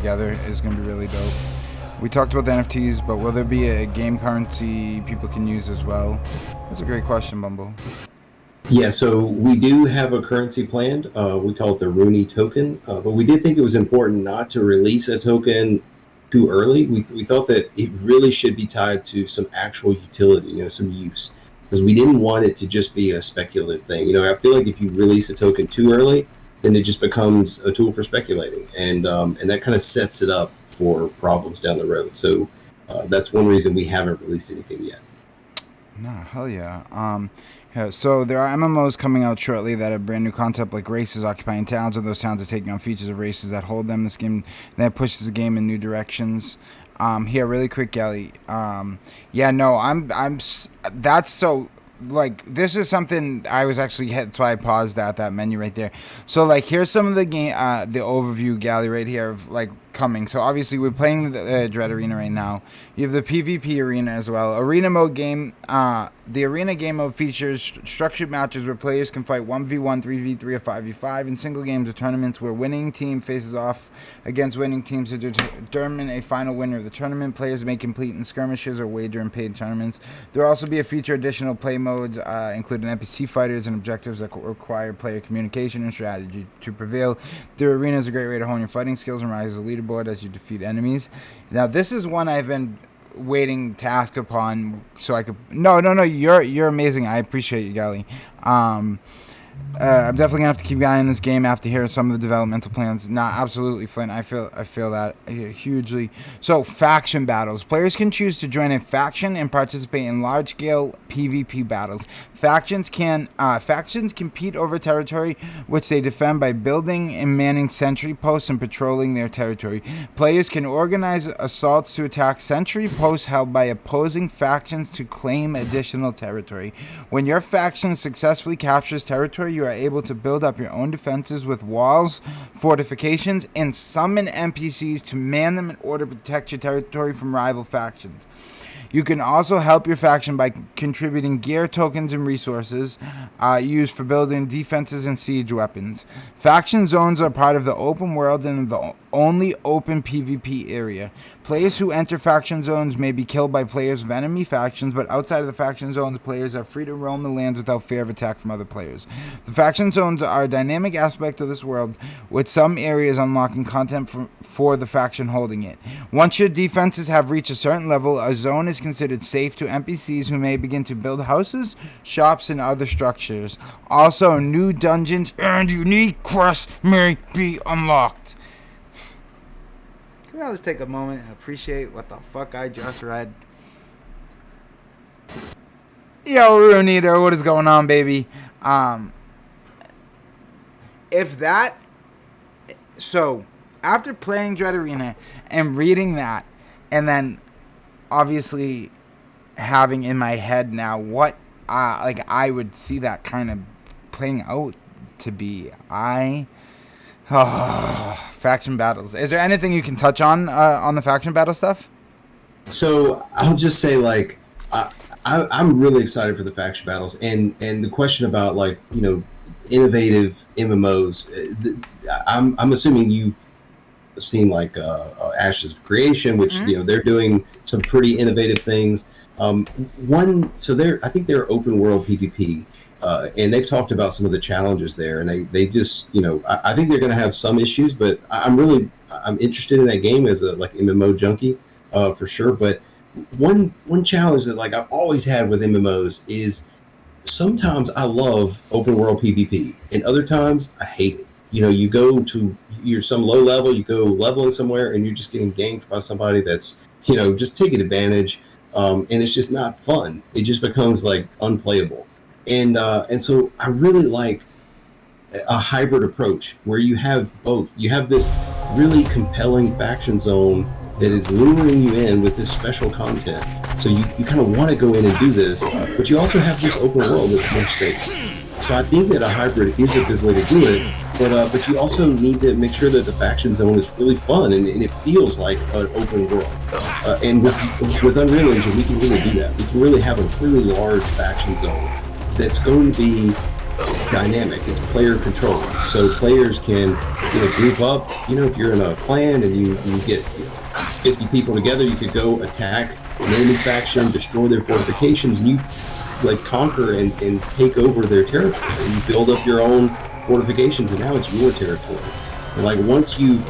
together is going to be really dope. We talked about the NFTs, but will there be a game currency people can use as well? That's a great question, Bumble. Yeah, so we do have a currency planned. We call it the Rooney token, but we did think it was important not to release a token too early. We thought that it really should be tied to some actual utility, some use, because we didn't want it to just be a speculative thing. I feel like if you release a token too early, then it just becomes a tool for speculating, and that kind of sets it up for problems down the road. So that's one reason we haven't released anything yet. No, hell yeah. Yeah, so there are MMOs coming out shortly that have brand new concept like races occupying towns, and those towns are taking on features of races that hold them. This game that pushes the game in new directions. Here, really quick, Gelly. Yeah, no, that's so. Like, this is something I was actually, that's why I paused at that menu right there. So, like, here's some of the game, the overview, Galley, right here of, like, coming. So, obviously, we're playing the Dread Arena right now. You have the PvP Arena as well. Arena mode game, the Arena game mode features structured matches where players can fight 1v1, 3v3, or 5v5 in single games or tournaments where winning team faces off against winning teams to determine a final winner of the tournament. Players may compete in skirmishes or wager in paid tournaments. There will also be a feature additional play modes, including NPC fighters and objectives that require player communication and strategy to prevail. The arena is a great way to hone your fighting skills and rise the leaderboard as you defeat enemies. Now, this is one I've been waiting to ask upon, so I could. No, you're amazing. I appreciate you, Gally. I'm definitely gonna have to keep an eye on this game after hearing some of the developmental plans. Nah, absolutely, Flint. I feel that hugely. So, faction battles. Players can choose to join a faction and participate in large-scale PvP battles. Factions compete over territory, which they defend by building and manning sentry posts and patrolling their territory. Players can organize assaults to attack sentry posts held by opposing factions to claim additional territory. When your faction successfully captures territory, you are able to build up your own defenses with walls, fortifications, and summon NPCs to man them in order to protect your territory from rival factions. You can also help your faction by contributing gear, tokens, and resources used for building defenses and siege weapons. Faction zones are part of the open world and the only open PvP area. Players who enter faction zones may be killed by players of enemy factions, but outside of the faction zones, players are free to roam the lands without fear of attack from other players. The faction zones are a dynamic aspect of this world, with some areas unlocking content for the faction holding it. Once your defenses have reached a certain level, a zone is considered safe to NPCs who may begin to build houses, shops, and other structures. Also, new dungeons and unique quests may be unlocked. Can we all just take a moment and appreciate what the fuck I just read? Yo, Runito, what is going on, baby? So, after playing Dread Arena and reading that, and then obviously having in my head now what I would see that kind of playing out to be, faction battles. Is there anything you can touch on the faction battle stuff? So I'll just say, like, I'm really excited for the faction battles, and the question about, like, innovative MMOs. I'm assuming you've seen, like, Ashes of Creation, which they're doing some pretty innovative things. I think they're open world PvP. And they've talked about some of the challenges there, and they just, I think they're going to have some issues, but I'm interested in that game as a, like, MMO junkie, for sure. But one challenge that, like, I've always had with MMOs is sometimes I love open world PvP, and other times I hate it. You go to some low level, you go leveling somewhere, and you're just getting ganked by somebody that's, just taking advantage, and it's just not fun. It just becomes, like, unplayable. And so I really like a hybrid approach where you have both. You have this really compelling faction zone that is luring you in with this special content. So you kind of want to go in and do this, but you also have this open world that's more safe. So I think that a hybrid is a good way to do it, but you also need to make sure that the faction zone is really fun and it feels like an open world. And with Unreal Engine, we can really do that. We can really have a really large faction zone that's going to be dynamic. It's player control. So players can, group up. If you're in a clan and you get 50 people together, you could go attack an enemy faction, destroy their fortifications, and you like conquer and take over their territory. And you build up your own fortifications, and now it's your territory. And like once you've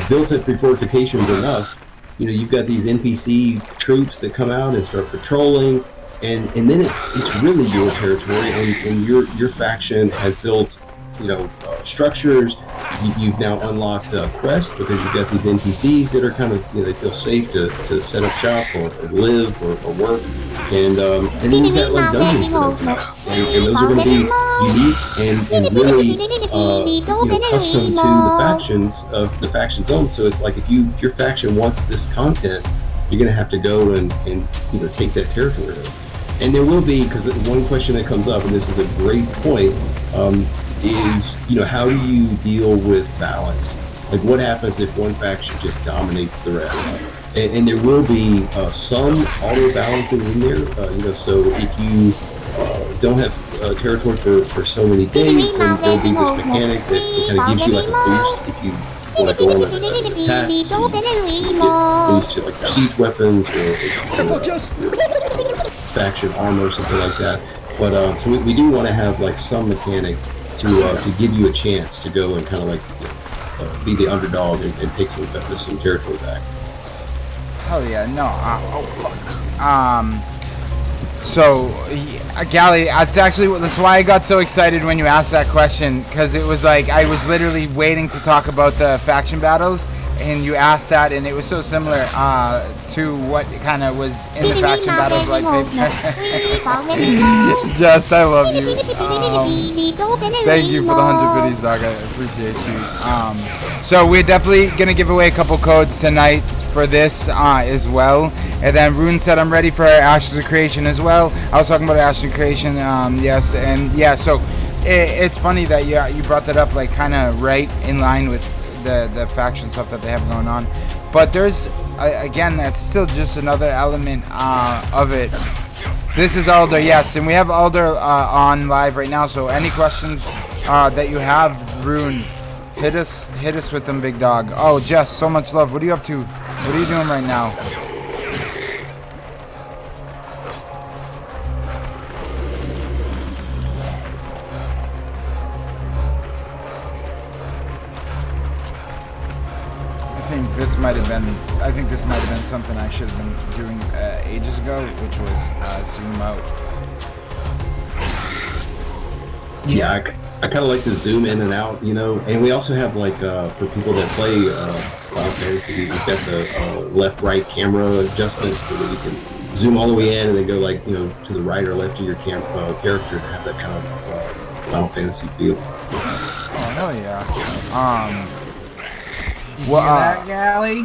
built up your fortifications enough, you've got these NPC troops that come out and start patrolling, and then it's really your territory, and your faction has built, structures. You've now unlocked quests because you've got these NPCs that are kind of, they feel safe to set up shop or live or work, and then you've got like dungeons that open up, and those are going to be unique and really custom to the factions of the faction zone. So it's like if your faction wants this content, you're going to have to go and take that territory. And there will be, because one question that comes up, and this is a great point, is how do you deal with balance? Like what happens if one faction just dominates the rest? And there will be some auto balancing in there. So if you don't have territory for so many days, then there'll be this mechanic that kind of gives you like a boost if you want to go on an attack. So you get boost to like your siege weapons or faction armor or something like that. But so we do want to have like some mechanic to give you a chance to go and kind of like be the underdog and take some territory back. Hell yeah, no. So, Gally, that's why I got so excited when you asked that question, because it was like I was literally waiting to talk about the faction battles, and you asked that, and it was so similar to what kind of was in the faction battles. Like, Just, I love you. Thank you for the 100 biddies, dog. I appreciate you. So we're definitely gonna give away a couple codes tonight for this as well. And then Rune said I'm ready for Ashes of Creation as well. I was talking about Ashes of Creation, yes, and yeah. So it's funny that you brought that up, like kind of right in line with the faction stuff that they have going on. But there's again, that's still just another element of it. This is Uldor, yes, and we have Uldor on live right now. So any questions that you have, Rune, hit us with them, big dog. Oh, Jess, so much love. What are you up to? What are you doing right now? I think this might have been something I should have been doing ages ago, which was zoom out. Yeah, I kind of like to zoom in and out, and we also have like for people that play Final Fantasy, we've got the left-right camera adjustment so that you can zoom all the way in and then go like to the right or left of your character to have that kind of Final Fantasy feel. Oh hell yeah. Well, that Gally?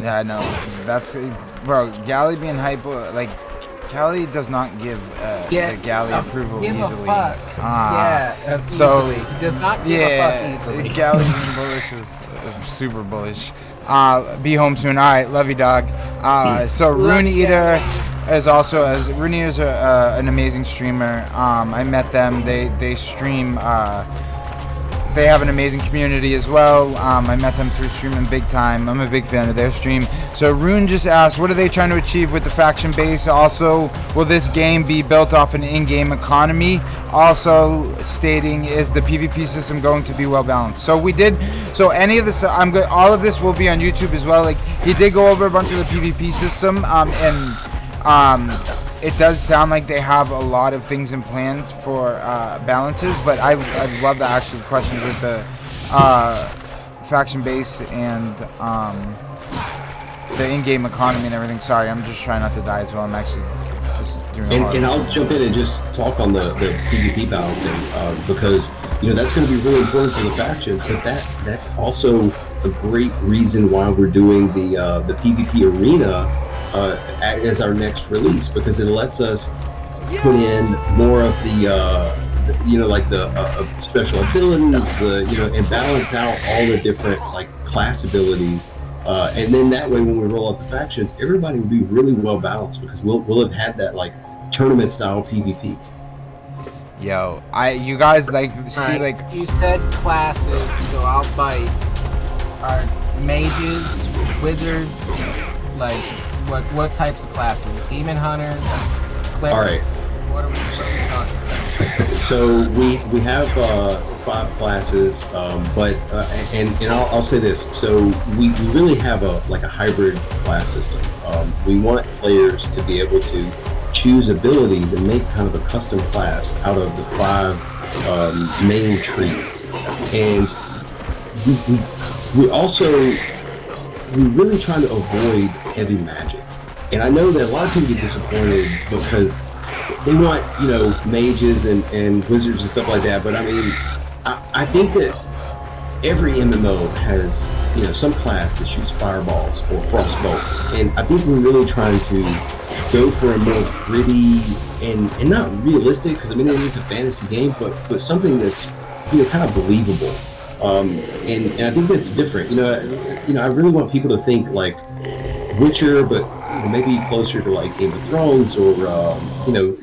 Yeah, no, that's bro. Gally being hyper, like Gally does not give Gally approval give easily. A fuck. Yeah, so easily. He does not give a fuck easily. Gally being bullish is super bullish. Be home soon. All right, love you, dog. So Rune Eater is also Rune Eater's an amazing streamer. I met them. They stream. They have an amazing community as well. I met them through streaming big time. I'm a big fan of their stream. So Rune just asked, what are they trying to achieve with the faction base? Also, will this game be built off an in-game economy? Also stating, is the PvP system going to be well balanced? So we did. So any of this, all of this will be on YouTube as well. Like he did go over a bunch of the PvP system, it does sound like they have a lot of things in plan for balances, but I love the actual questions with the faction base and the in-game economy and everything. Sorry, I'm just trying not to die as well. I'm actually just doing and I'll jump in and just talk on the PvP balancing because that's going to be really important for the faction, but that's also a great reason why we're doing the PvP arena as our next release, because it lets us put in more of the special abilities, and balance out all the different like class abilities, and then that way when we roll out the factions, everybody will be really well balanced because we'll have had that like tournament style PvP. Yo, you guys like see Alright, like you said classes, so I'll bite. Are mages, wizards, like what types of classes? Demon hunters, clerics. All right. What are we talking about? So we have 5 classes, but and I'll say this. So we really have a hybrid class system. We want players to be able to choose abilities and make kind of a custom class out of the 5 main trees, and we also we're really trying to avoid heavy magic. And I know that a lot of people get disappointed because they want, mages and wizards and stuff like that. But I mean, I think that every MMO has, some class that shoots fireballs or frost bolts. And I think we're really trying to go for a more gritty and not realistic, because I mean, it is a fantasy game, but something that's, kind of believable. And I think that's different. I really want people to think like Witcher, but maybe closer to like Game of Thrones, or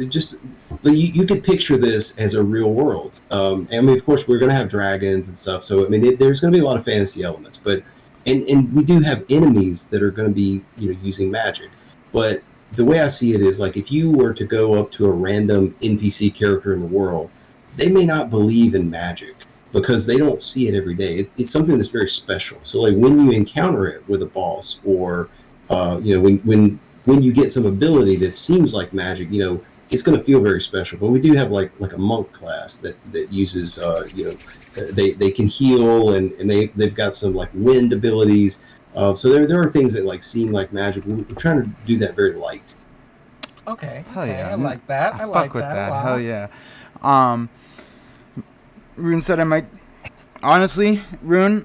just you could picture this as a real world. And I mean, of course, we're going to have dragons and stuff. So I mean, there's going to be a lot of fantasy elements, but and we do have enemies that are going to be using magic. But the way I see it is like if you were to go up to a random NPC character in the world, they may not believe in magic because they don't see it every day. It's something that's very special. So like when you encounter it with a boss, or when you get some ability that seems like magic, it's going to feel very special. But we do have like a monk class that uses they can heal, and they've got some like wind abilities. So there are things that like seem like magic. We're trying to do that very light. Okay. Hell yeah. I like that. I like fuck with that. a lot. Hell yeah. Rune said I might. Honestly, Rune,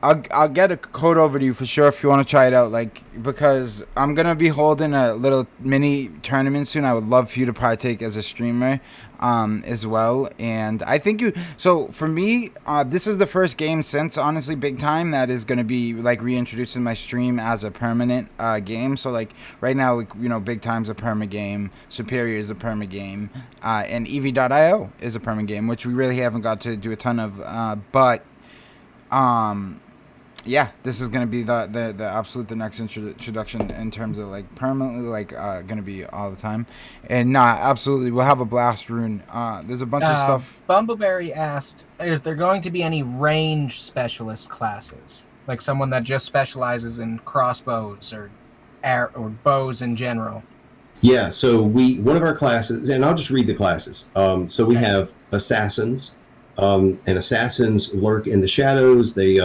I'll get a code over to you for sure if you want to try it out. Like, because I'm gonna be holding a little mini tournament soon. I would love for you to partake as a streamer, as well. And I think you. So for me, this is the first game since honestly Big Time that is gonna be like reintroducing my stream as a permanent game. So like right now, Big Time's a perma game, Superior is a perma game, and EV.io is a perma game, which we really haven't got to do a ton of. But yeah, this is gonna be the next introduction in terms of like permanently gonna be all the time, and absolutely we'll have a blast, Rune. There's a bunch of stuff. Bumbleberry asked if there going to be any range specialist classes, like someone that just specializes in crossbows or bows in general. Yeah, so one of our classes, and I'll just read the classes. So we have assassins, and assassins lurk in the shadows. They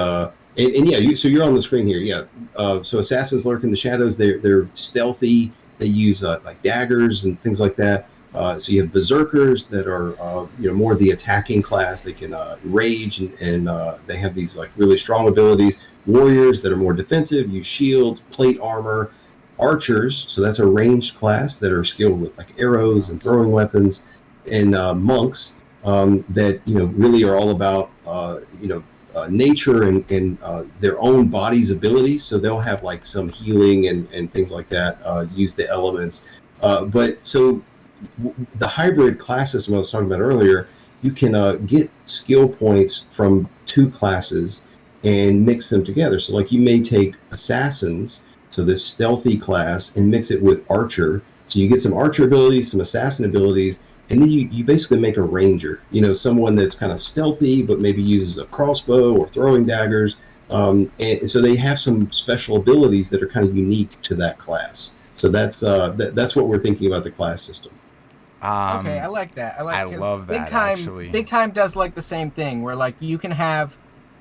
And yeah, so you're on the screen here. Yeah. So assassins lurk in the shadows. They're stealthy. They use like daggers and things like that. So you have berserkers that are more the attacking class. They can rage, and they have these like really strong abilities. Warriors that are more defensive use shield, plate armor. Archers, so that's a ranged class that are skilled with like arrows and throwing weapons. And monks that really are all about nature and their own body's abilities. So they'll have like some healing and things like that, use the elements. But so the hybrid class system I was talking about earlier, you can get skill points from 2 classes and mix them together. So like you may take assassins, so this stealthy class, and mix it with archer. So you get some archer abilities, some assassin abilities, and then you basically make a ranger, someone that's kind of stealthy, but maybe uses a crossbow or throwing daggers. And so they have some special abilities that are kind of unique to that class. So that's what we're thinking about the class system. Okay, I like that. I love that, Big Time, actually. Big Time does like the same thing, where like you can have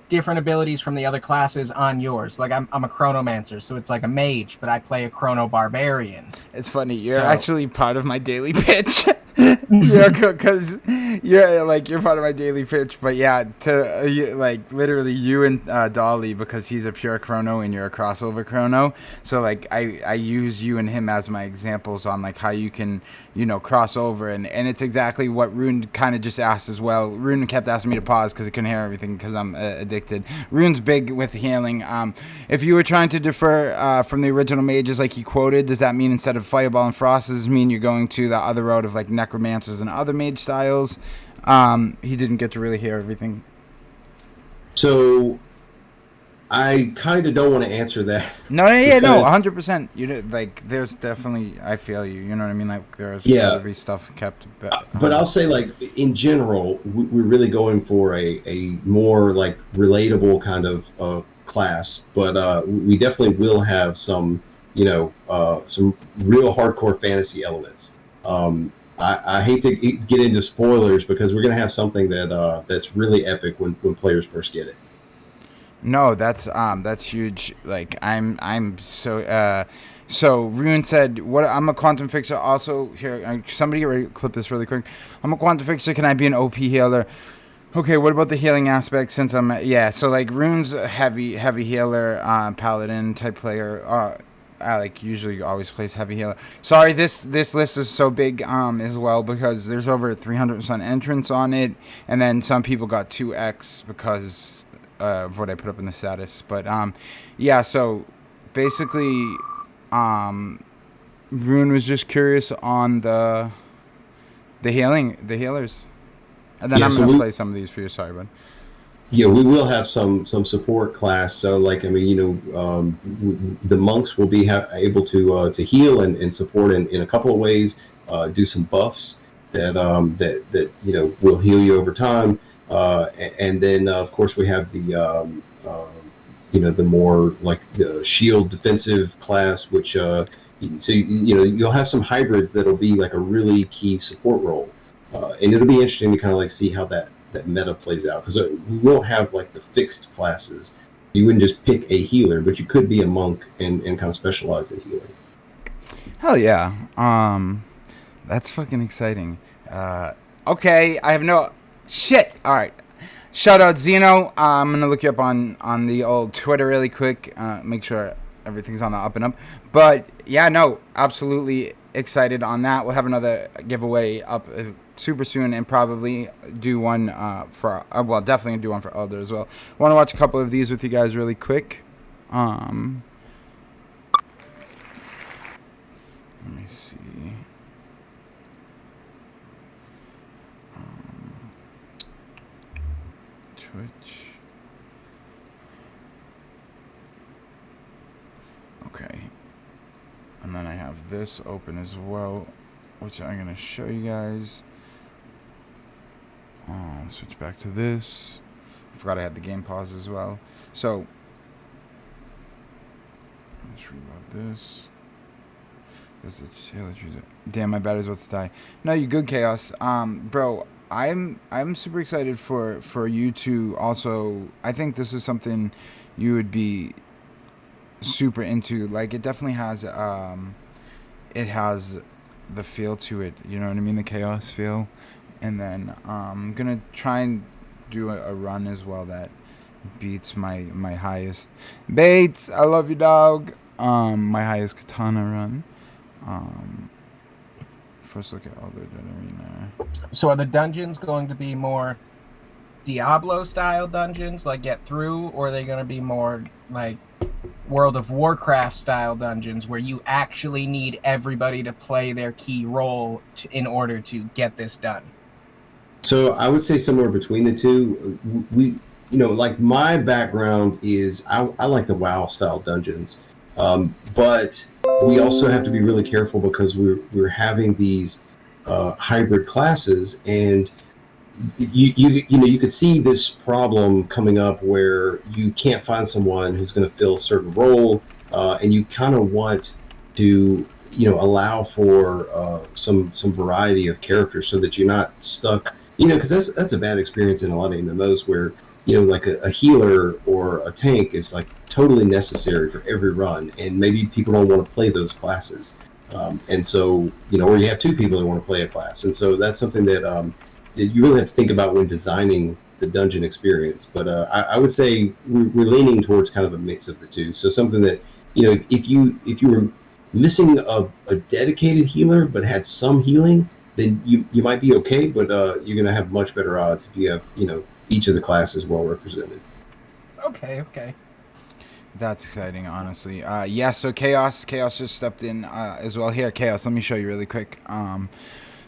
different abilities from the other classes on yours. Like I'm a chronomancer, so it's like a mage, but I play a chrono barbarian. It's funny. You're actually part of my daily pitch. Yeah, because you're part of my daily pitch. But yeah, literally you and Dolly, because he's a pure chrono and you're a crossover chrono. So like I use you and him as my examples on like how you can cross over, and it's exactly what Rune kind of just asked as well. Rune kept asking me to pause because I couldn't hear everything because I'm addicted. Rune's big with healing. If you were trying to defer from the original mages like he quoted, does that mean instead of fireball and frost, does it mean you're going to the other road of like necromancer nuances in other mage styles. He didn't get to really hear everything. So I kind of don't want to answer that. No, yeah, no, 100%. You know, like, there's definitely, I feel you. You know what I mean? Like, there's got to be stuff kept. But I'll say, like, in general, we're really going for a more like relatable kind of class. But we definitely will have some, some real hardcore fantasy elements. I hate to get into spoilers because we're gonna have something that's really epic when players first get it. No, that's huge. Like, I'm so Rune said, "What? I'm a quantum fixer." Also, here, somebody clip this really quick. I'm a quantum fixer. Can I be an OP healer? Okay, what about the healing aspect? Since so like Rune's a heavy healer, paladin type player. I like usually always plays heavy healer. Sorry, this list is so big as well because there's over 300% entrants on it, and then some people got 2x because of what I put up in the status. But yeah, so basically, Rune was just curious on the healers, and then I'm gonna play some of these for you. Sorry, bud. Yeah, we will have some support class. So, like, I mean, the monks will be able to heal and support in a couple of ways. Do some buffs that will heal you over time, and then of course we have the more like the shield defensive class, which so you'll have some hybrids that'll be like a really key support role, and it'll be interesting to kind of like see how that meta plays out, because we won't have like the fixed classes. You wouldn't just pick a healer, but you could be a monk and kind of specialize in healing. Hell yeah. That's fucking exciting. Okay, I have no shit. All right. Shout out Zeno. I'm gonna look you up on the old Twitter really quick. Make sure everything's on the up and up. But yeah, no, absolutely excited on that. We'll have another giveaway up super soon, and probably do one definitely do one for Uldor as well. Want to watch a couple of these with you guys really quick. Let me see. Twitch. Okay. And then I have this open as well, which I'm going to show you guys. Switch back to this. I forgot I had the game pause as well. So, let's reload this. Damn, my battery's about to die. No, you good, Chaos. Bro, I'm super excited for you to also. I think this is something you would be super into. Like, it definitely has it has the feel to it. You know what I mean? The Chaos feel. And then I'm gonna try and do a run as well that beats my highest. Bates, I love you, dog. My highest katana run. First look at Uldor Arena. So are the dungeons going to be more Diablo style dungeons, like get through, or are they going to be more like World of Warcraft style dungeons where you actually need everybody to play their key role in order to get this done? So I would say somewhere between the two. We, like my background is I like the WoW style dungeons, but we also have to be really careful because we're having these hybrid classes, and you could see this problem coming up where you can't find someone who's going to fill a certain role, and you kind of want to allow for some variety of characters so that you're not stuck. Because that's a bad experience in a lot of MMOs where, like a healer or a tank is like totally necessary for every run, and maybe people don't want to play those classes. And so, or you have two people that want to play a class. And so that's something that you really have to think about when designing the dungeon experience. But I would say we're leaning towards kind of a mix of the two. So something that, if you were missing a dedicated healer but had some healing, then you might be okay, but you're going to have much better odds if you have, each of the classes well represented. Okay. That's exciting, honestly. Yeah, so Chaos just stepped in as well. Here, Chaos, let me show you really quick.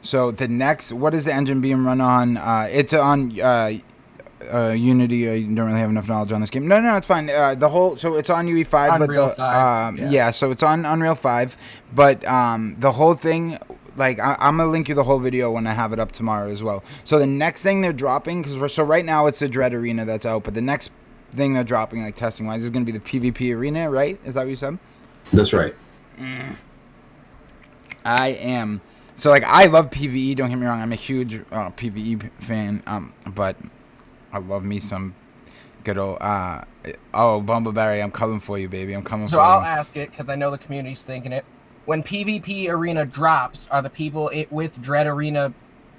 So the next, what is the engine being run on? It's on Unity. I don't really have enough knowledge on this game. No, it's fine. The whole, so it's on UE5, Unreal but 5, yeah, so it's on Unreal 5, but the whole thing. Like, I'm gonna link you the whole video when I have it up tomorrow as well. So the next thing they're dropping, so right now it's the Dread Arena that's out, but the next thing they're dropping, like testing wise, is gonna be the PvP arena, right? Is that what you said? That's right. I am. So like, I love PvE. Don't get me wrong. I'm a huge PvE fan. But I love me some good old. Bumbleberry, I'm coming for you, baby. I'm coming for you. So I'll ask it because I know the community's thinking it. When PvP Arena drops, are the people with Dread Arena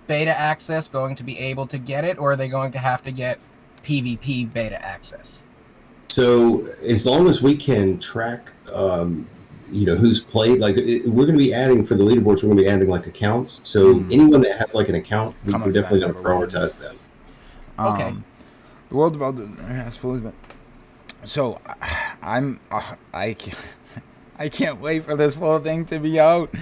beta access going to be able to get it, or are they going to have to get PvP beta access? So as long as we can track, who's played, like we're going to be adding for the leaderboards, we're going to be adding like accounts. So anyone that has like an account, we're definitely going to prioritize them. Okay. The World of Uldor has full event. So I can't wait for this whole thing to be out.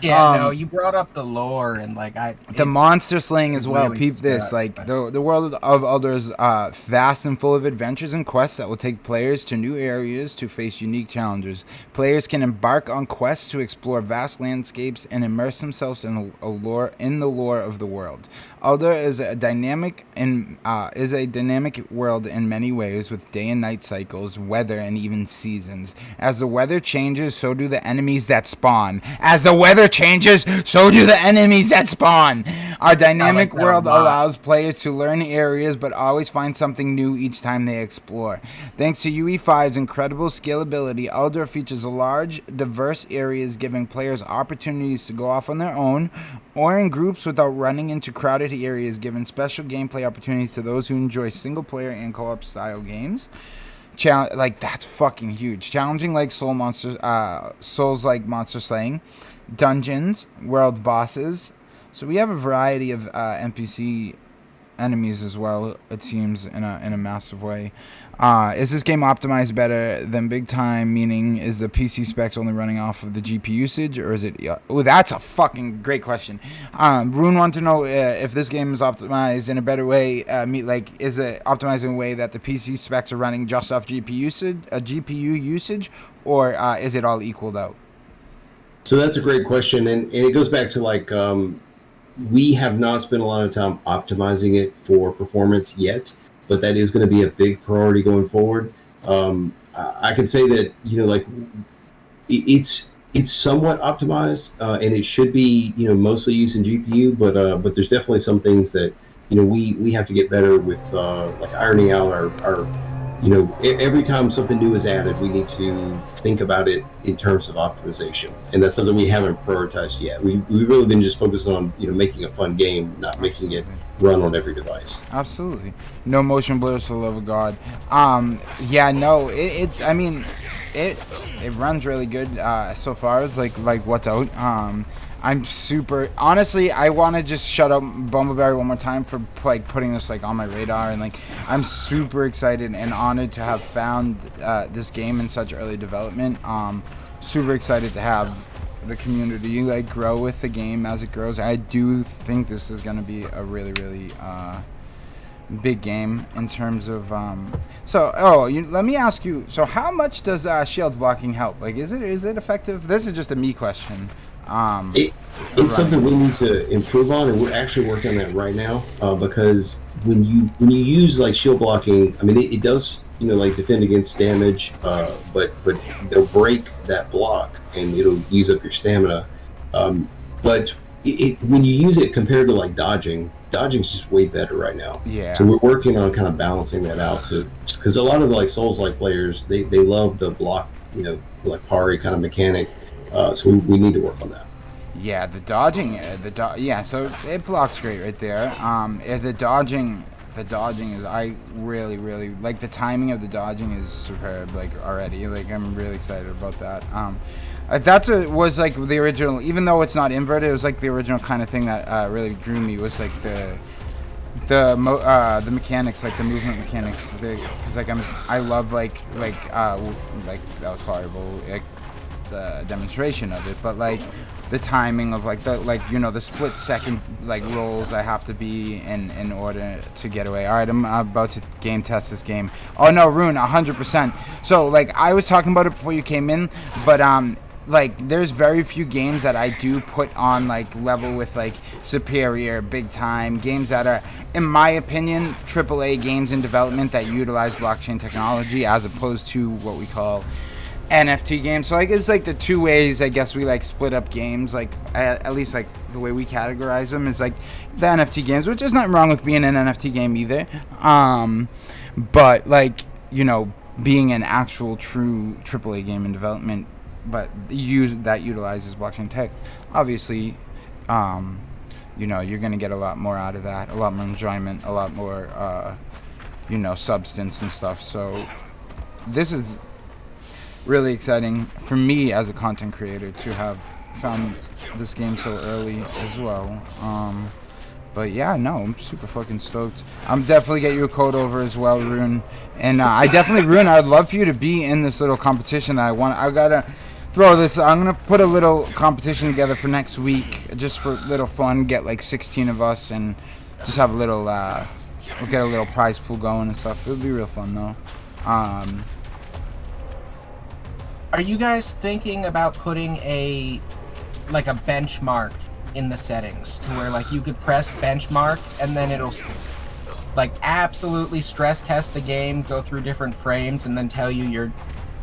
Yeah, no, you brought up the lore and like the monster slaying as well. Really Peep this, like the world of Uldor is vast and full of adventures and quests that will take players to new areas to face unique challenges. Players can embark on quests to explore vast landscapes and immerse themselves in the lore of the world. Uldor is a dynamic world in many ways, with day and night cycles, weather, and even seasons. As the weather changes, so do the enemies that spawn. As the weather changes, so do the enemies that spawn. Our dynamic world allows players to learn areas, but always find something new each time they explore. Thanks to UE5's incredible scalability, Uldor features large, diverse areas, giving players opportunities to go off on their own or in groups without running into crowded areas, giving special gameplay opportunities to those who enjoy single-player and co-op style games. Like, that's fucking huge. Challenging like Souls like monster slaying, dungeons, world bosses. So we have a variety of NPC enemies as well, it seems, in a massive way. Is this game optimized better than Big Time? Meaning, is the PC specs only running off of the GPU usage, or is it? Oh, that's a fucking great question. Rune wants to know if this game is optimized in a better way. Is it optimized in a way that the PC specs are running just off GPU usage, or is it all equaled out? So that's a great question, and it goes back to like we have not spent a lot of time optimizing it for performance yet, but that is going to be a big priority going forward. I can say that it's somewhat optimized, and it should be mostly using GPU, but there's definitely some things that we have to get better with, like ironing out our every time something new is added, we need to think about it in terms of optimization, and that's something we haven't prioritized yet. We've really been just focused on making a fun game, not making it run on every device. Absolutely. No motion blurs, for the love of God. It runs really good so far. It's like what's out. I'm super, honestly, I want to just shut up Bumbleberry one more time for like putting this like on my radar, and like I'm super excited and honored to have found this game in such early development. Super excited to have the community like grow with the game as it grows. I do think this is going to be a really, really big game in terms of let me ask you, so how much does shield blocking help? Like, is it effective? This is just a me question. It's something we need to improve on, and we're actually working on that right now, because when you use like shield blocking, I mean it does like defend against damage, but it'll break that block and it'll use up your stamina, but when you use it compared to like dodging's just way better right now. Yeah. So we're working on kind of balancing that out because a lot of the like Souls like players, they love the block, like parry kind of mechanic. So we need to work on that. Yeah, the dodging, so it blocks great right there. The dodging is, I really, really like the timing of the dodging is superb. Like already, like I'm really excited about that. Was like the original, even though it's not inverted, it was like the original kind of thing that really drew me, was like the mechanics, like the movement mechanics. Because like I love like that was horrible. Like the demonstration of it, but like the timing of like the split second like rolls I have to be in order to get away. All right, I'm about to game test this game. Oh no, Rune, 100%. So like I was talking about it before you came in, but like there's very few games that I do put on like level with like superior, big time games that are, in my opinion, AAA games in development that utilize blockchain technology as opposed to what we call NFT games. So like it's like the two ways I guess we like split up games, like at least like the way we categorize them is like the NFT games, which is nothing wrong with being an NFT game either, but like, you know, being an actual true AAA game in development but that utilizes blockchain tech, obviously, you know, you're going to get a lot more out of that, a lot more enjoyment, a lot more you know, substance and stuff. So this is really exciting for me as a content creator to have found this game so early as well. But yeah, no, I'm super fucking stoked. I'm definitely get you a code over as well, Rune. And I definitely, Rune, I'd love for you to be in this little competition that I gotta throw this. I'm gonna put a little competition together for next week, just for little fun. Get like 16 of us and just have a little, we'll get a little prize pool going and stuff. It'll be real fun though. Are you guys thinking about putting a benchmark in the settings to where like you could press benchmark and then it'll like absolutely stress test the game, go through different frames, and then tell you your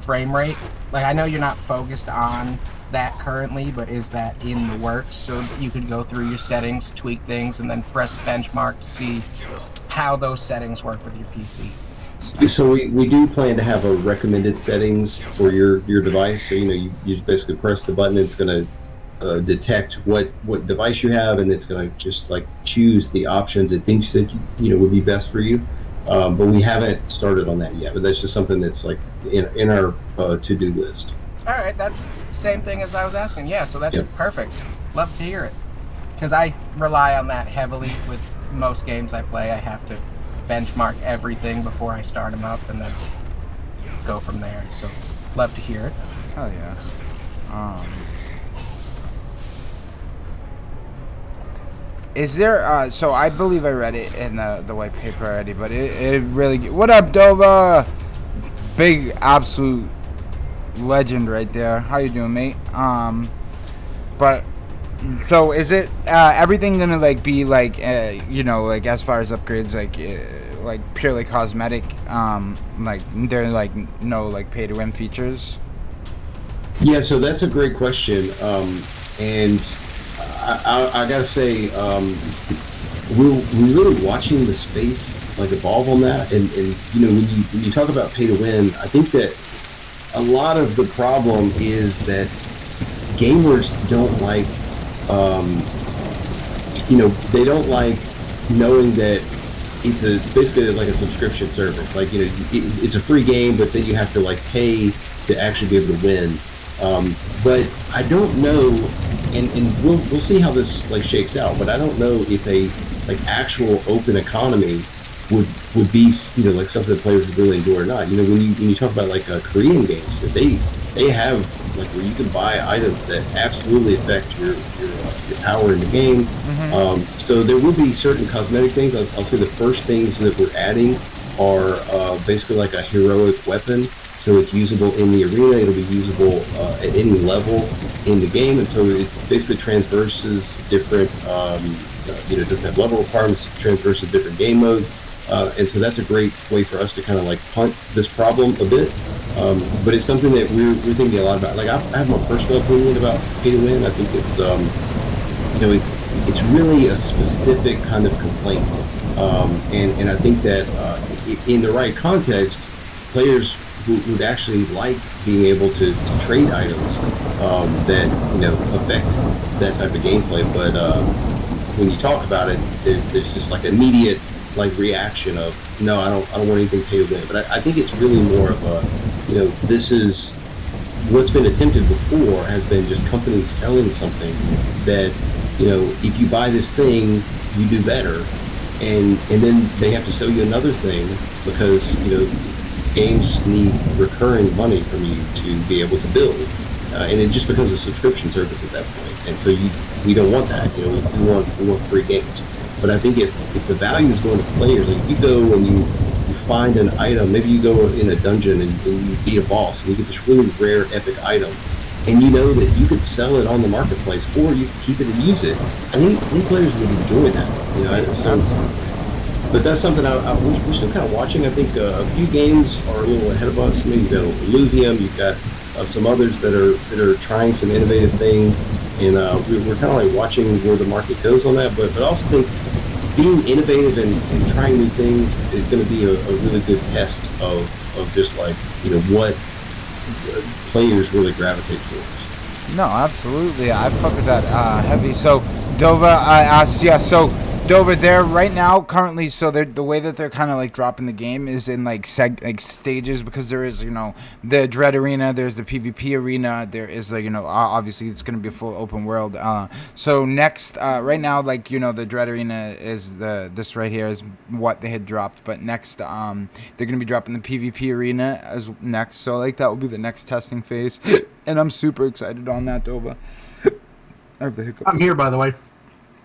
frame rate? Like, I know you're not focused on that currently, but is that in the works so that you could go through your settings, tweak things, and then press benchmark to see how those settings work with your PC? So we do plan to have a recommended settings for your device. So, you know, you basically press the button, it's going to detect what device you have, and it's going to just like choose the options it thinks that you know would be best for you. But we haven't started on that yet. But that's just something that's like in our to-do list. All right, that's the same thing as I was asking. Yeah, so that's perfect. Love to hear it, because I rely on that heavily with most games I play. I have to benchmark everything before I start them up, and then go from there. So love to hear it. Hell yeah. Is there, so I believe I read it in the white paper already, but it really, what up, Dova? Big, absolute legend right there. How you doing, mate? But, so is it, everything gonna, like, be, like, you know, like, as far as upgrades, like purely cosmetic, like, there are, like, no, like, pay-to-win features? Yeah, so that's a great question, and I gotta say, we're really watching the space like evolve on that, and you know, when you talk about pay to win, I think that a lot of the problem is that gamers don't like, you know, they don't like knowing that it's basically like a subscription service. Like, you know, it's a free game, but then you have to like pay to actually be able to win. But I don't know, and we'll see how this like shakes out. But I don't know if a like actual open economy would be, you know, like something that players would really enjoy or not. You know, when you talk about like Korean games, they have like where you can buy items that absolutely affect your power in the game. Mm-hmm. So there will be certain cosmetic things. I'll say the first things that we're adding are basically like a heroic weapon. So it's usable in the arena, it'll be usable at any level in the game, and so it's basically transverses different, you know, does have level requirements, transverses different game modes, and so that's a great way for us to kind of like punt this problem a bit, but it's something that we're thinking a lot about. Like, I have my personal opinion about pay to win. I think it's, you know, it's really a specific kind of complaint, and I think that in the right context, players who would actually like being able to trade items that, you know, affect that type of gameplay. But when you talk about it, there's just like immediate like reaction of, no, I don't want anything pay to win. But I think it's really more of a, you know, this is what's been attempted before has been just companies selling something that, you know, if you buy this thing, you do better, and then they have to sell you another thing because, you know, games need recurring money from you to be able to build. and it just becomes a subscription service at that point. And so we don't want that. We want free games. But I think if the value is going to players, like if you go and you find an item, maybe you go in a dungeon and you beat a boss and you get this really rare epic item, and you know that you could sell it on the marketplace or you could keep it and use it. I think players would enjoy that. So, but that's something we're still kind of watching. I think a few games are a little ahead of us. Maybe you've got Illuvium, you've got some others that are trying some innovative things, and we're kind of like watching where the market goes on that. But I also think being innovative and trying new things is going to be a really good test of just like what players really gravitate towards. No, absolutely. I fuck with that heavy. So, Dova, so Dova, they're right now currently. So the way that they're kind of like dropping the game is in like stages, because there is the Dread Arena, there's the PvP arena, there is like obviously it's going to be a full open world. So next, right now, like the Dread Arena is this right here is what they had dropped, but next they're going to be dropping the PvP arena as next. So like that will be the next testing phase, and I'm super excited on that, Dova. I have the hiccup. I'm here, by the way.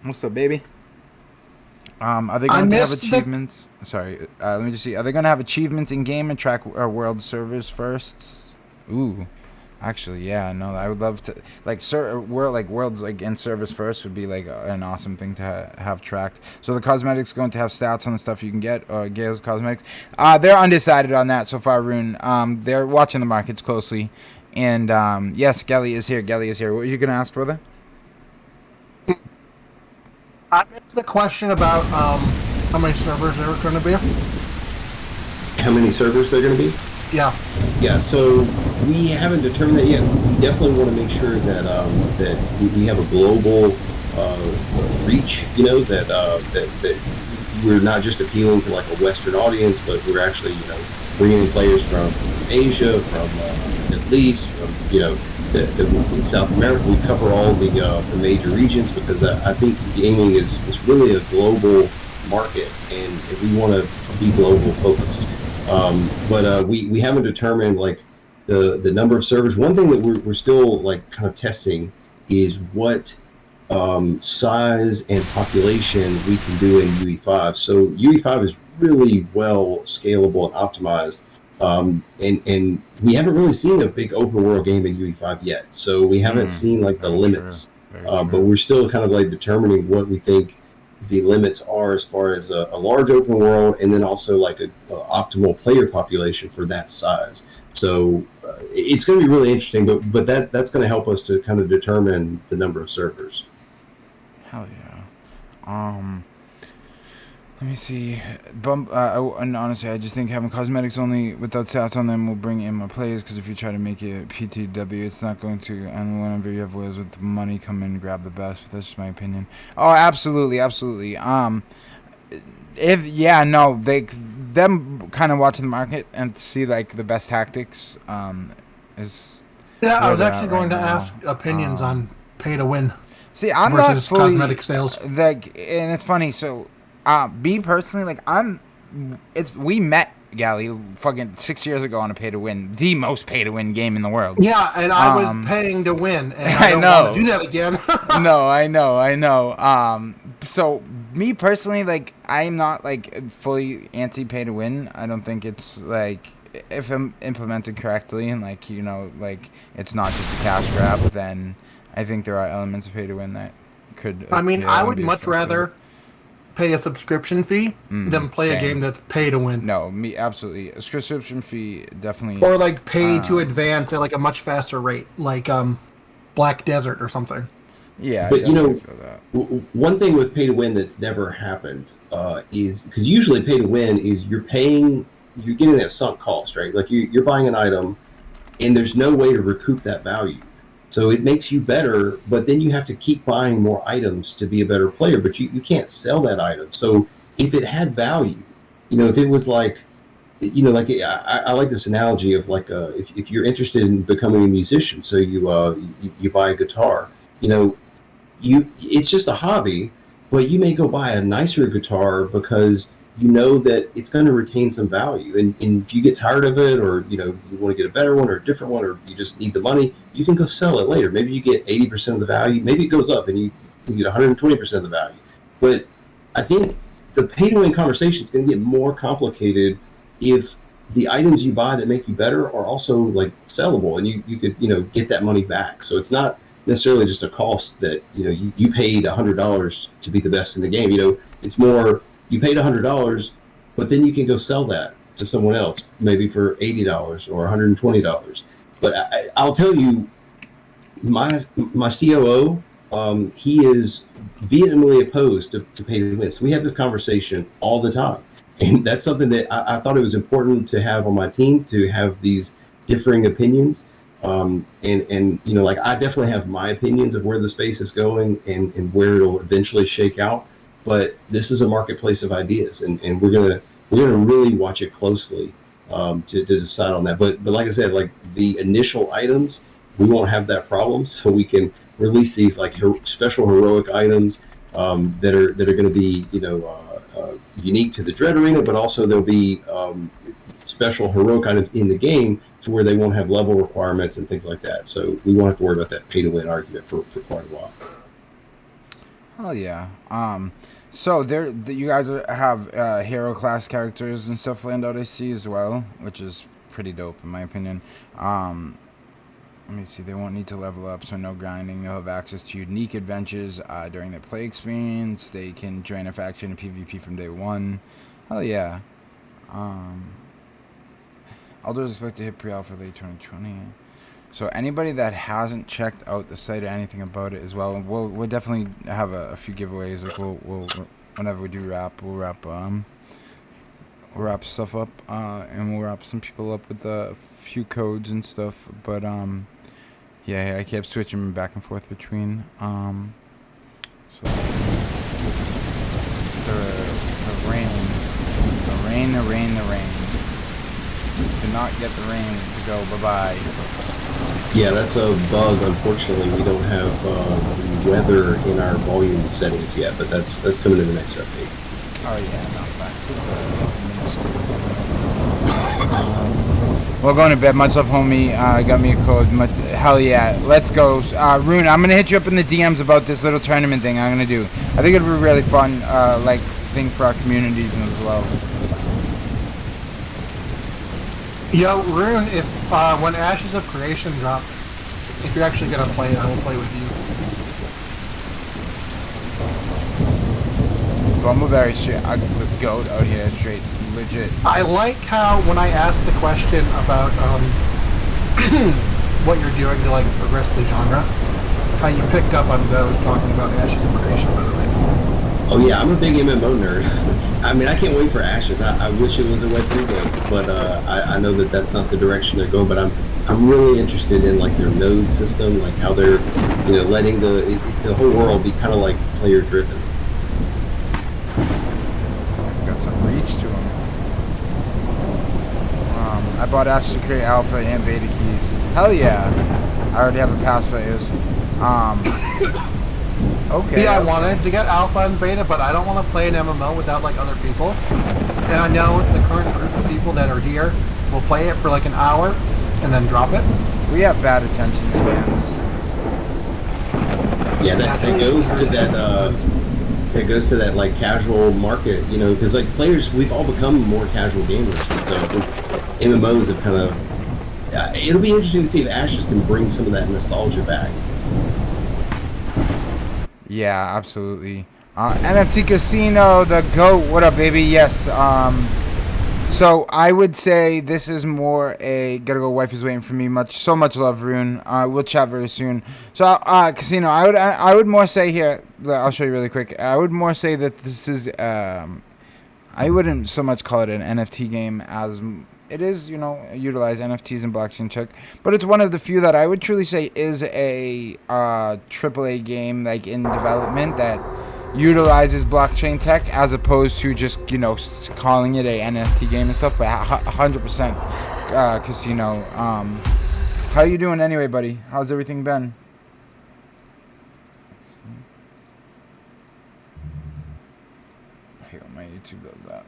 What's up, baby? Are they going to have achievements? Sorry, let me just see. Are they going to have achievements in game and track world servers first? Ooh, actually, yeah. No, I would love to. Like, worlds like in service first would be like an awesome thing to have tracked. So the cosmetics going to have stats on the stuff you can get, or Gale's cosmetics. They're undecided on that so far, Rune. They're watching the markets closely, and yes, Gelly is here. Gelly is here. What are you going to ask, brother? I asked the question about how many servers there are going to be. How many servers they're going to be? Yeah. Yeah. So we haven't determined that yet. We definitely want to make sure that that we have a global reach. That we're not just appealing to like a Western audience, but we're actually bringing in players from Asia, from the Middle East, from South America. We cover all the major regions, because I think gaming is really a global market, and we want to be global focused. But we haven't determined like the number of servers. One thing that we're still like kind of testing is what size and population we can do in UE5. So UE5 is really well scalable and optimized. And we haven't really seen a big open world game in UE5 yet, so we haven't seen like the limits. But we're still kind of like determining what we think the limits are as far as a large open world, and then also like a optimal player population for that size. So it's going to be really interesting, but that's going to help us to kind of determine the number of servers. Hell yeah. Let me see. And honestly, I just think having cosmetics only without stats on them will bring in more players, because if you try to make it PTW, it's not going to. And whenever you have whales with money come in and grab the best, but that's just my opinion. Oh, absolutely. Them kind of watching the market and see like the best tactics is. Yeah, I was actually going to ask opinions on pay to win. See, I'm not fully cosmetic sales. Like, and it's funny. So, me personally, like we met Gally fucking 6 years ago on a pay to win, the most pay to win game in the world. Yeah, and I was paying to win, and I don't want to do that again. No, I know. So me personally, like, I'm not like fully anti pay to win. I don't think it's like, if implemented correctly and like like it's not just a cash grab, then I think there are elements of pay to win that could. I mean, I would much rather pay a subscription fee than play a game that's pay to win. No, me absolutely. A subscription fee definitely. Or like pay to advance at like a much faster rate, like Black Desert or something. Yeah, but one thing with pay to win that's never happened is, because usually pay to win is you're getting that sunk cost, right? Like you're buying an item, and there's no way to recoup that value. So it makes you better, but then you have to keep buying more items to be a better player, but you can't sell that item. So if it had value, if it was like, like I like this analogy of like if you're interested in becoming a musician, so you buy a guitar, it's just a hobby, but you may go buy a nicer guitar because you know that it's going to retain some value. And if you get tired of it, or you want to get a better one or a different one, or you just need the money, you can go sell it later. Maybe you get 80% of the value. Maybe it goes up and you get 120% of the value. But I think the pay to win conversation is going to get more complicated if the items you buy that make you better are also like sellable, and you could get that money back. So it's not necessarily just a cost that you paid $100 to be the best in the game. It's more, you paid $100, but then you can go sell that to someone else, maybe for $80 or $120. But I'll tell you, my COO, he is vehemently opposed to pay to win. So we have this conversation all the time. And that's something that I thought it was important to have on my team, to have these differing opinions. And like, I definitely have my opinions of where the space is going and where it'll eventually shake out. But this is a marketplace of ideas, and we're gonna really watch it closely to decide on that. But like I said, like the initial items, we won't have that problem, so we can release these like special heroic items that are going to be unique to the Dread Arena, but also there'll be special heroic items in the game to where they won't have level requirements and things like that. So we won't have to worry about that pay to win argument for quite a while. Oh yeah. So you guys have hero class characters and stuff planned out, I see, as well, which is pretty dope in my opinion. Let me see. They won't need to level up, so no grinding. They'll have access to unique adventures during their play experience. They can join a faction in PvP from day one. Hell yeah. Uldor is expected to hit pre-alpha late 2020. So anybody that hasn't checked out the site or anything about it as well, we'll definitely have a few giveaways. Like we'll whenever we do we'll wrap stuff up, and we'll wrap some people up with a few codes and stuff. But yeah, I kept switching back and forth between so the rain. To not get the rain to go bye-bye. Yeah, that's a bug. Unfortunately, we don't have weather in our volume settings yet, but that's coming in the next update. Oh yeah, no facts. Well, going to bed. Much love, homie. Got me a code. Hell yeah, let's go. Rune, I'm gonna hit you up in the DMs about this little tournament thing I'm gonna do. I think it'll be really fun, like thing for our communities as well. Yo, Rune, if when Ashes of Creation drops, if you're actually gonna play it, I will play with you. Bumbleberry straight, the goat out here, straight legit. I like how when I asked the question about what you're doing to like progress the genre, how you picked up on those talking about Ashes of Creation, by the way. Oh yeah, I'm a big MMO nerd. I mean, I can't wait for Ashes. I wish it was a Web 2 game, but I know that that's not the direction they're going. But I'm really interested in like their node system, like how they're letting the whole world be kind of like player driven. It's got some reach to him. I bought Ashes to create alpha and beta keys. Hell yeah! I already have a pass for those. Okay. Yeah, I wanted to get alpha and beta, but I don't want to play an MMO without like other people. And I know the current group of people that are here will play it for like an hour and then drop it. We have bad attention spans. Yeah, that goes to that. It goes to that like casual market, because like players, we've all become more casual gamers, and so MMOs have kind of. It'll be interesting to see if Ashes can bring some of that nostalgia back. Yeah, absolutely. NFT Casino, the GOAT. What up, baby? Yes. So I would say this is more a gotta go. Wife is waiting for me. So much love, Rune. We'll chat very soon. So Casino, I would more say here. I'll show you really quick. I would more say that this is. I wouldn't so much call it an NFT game as it is, utilize NFTs and blockchain check, but it's one of the few that I would truly say is a AAA game like in development that utilizes blockchain tech as opposed to just calling it a NFT game and stuff. But 100% Casino. How you doing anyway, buddy? How's everything been? I hate when my YouTube does that.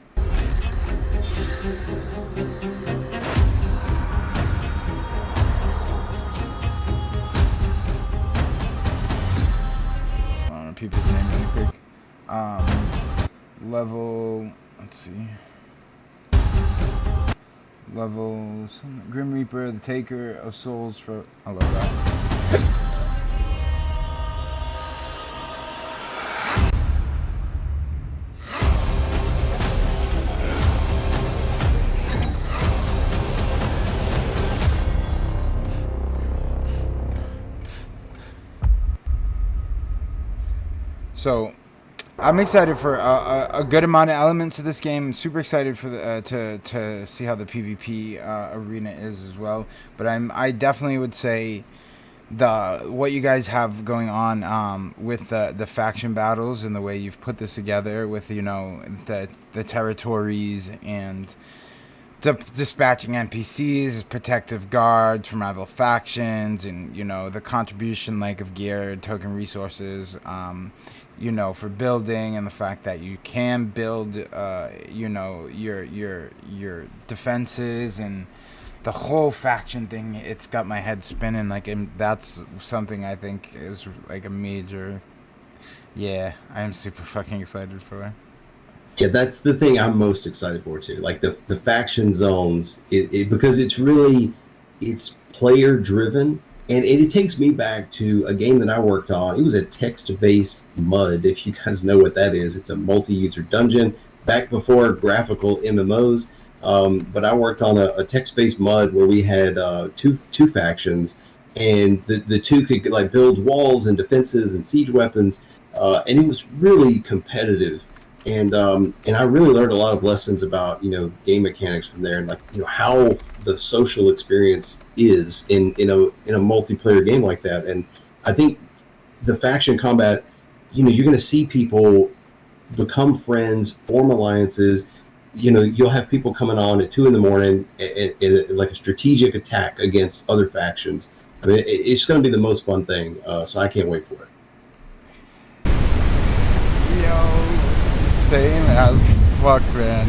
Repeat his name really quick. Level, let's see. Levels, Grim Reaper, the Taker of Souls for, I love that. So, I'm excited for a good amount of elements to this game. Super excited for the to see how the PvP arena is as well. But I definitely would say what you guys have going on with the faction battles and the way you've put this together with the territories and dispatching NPCs, protective guards from rival factions, and the contribution of gear, token resources. For building, and the fact that you can build, your defenses, and the whole faction thing. It's got my head spinning. And that's something I think is a major. Yeah, I am super fucking excited for. Yeah, that's the thing I'm most excited for too. The faction zones, because it's player driven. And it takes me back to a game that I worked on. It was a text-based MUD, if you guys know what that is. It's a multi-user dungeon, back before graphical MMOs. But I worked on a text-based MUD where we had two factions, and the two could build walls and defenses and siege weapons, and it was really competitive. And I really learned a lot of lessons about game mechanics from there, and how the social experience is in a multiplayer game like that. And I think the faction combat, you're going to see people become friends, form alliances. You'll have people coming on at 2 a.m. in a strategic attack against other factions. I mean, it's going to be the most fun thing. So I can't wait for it. Same as fuck, man.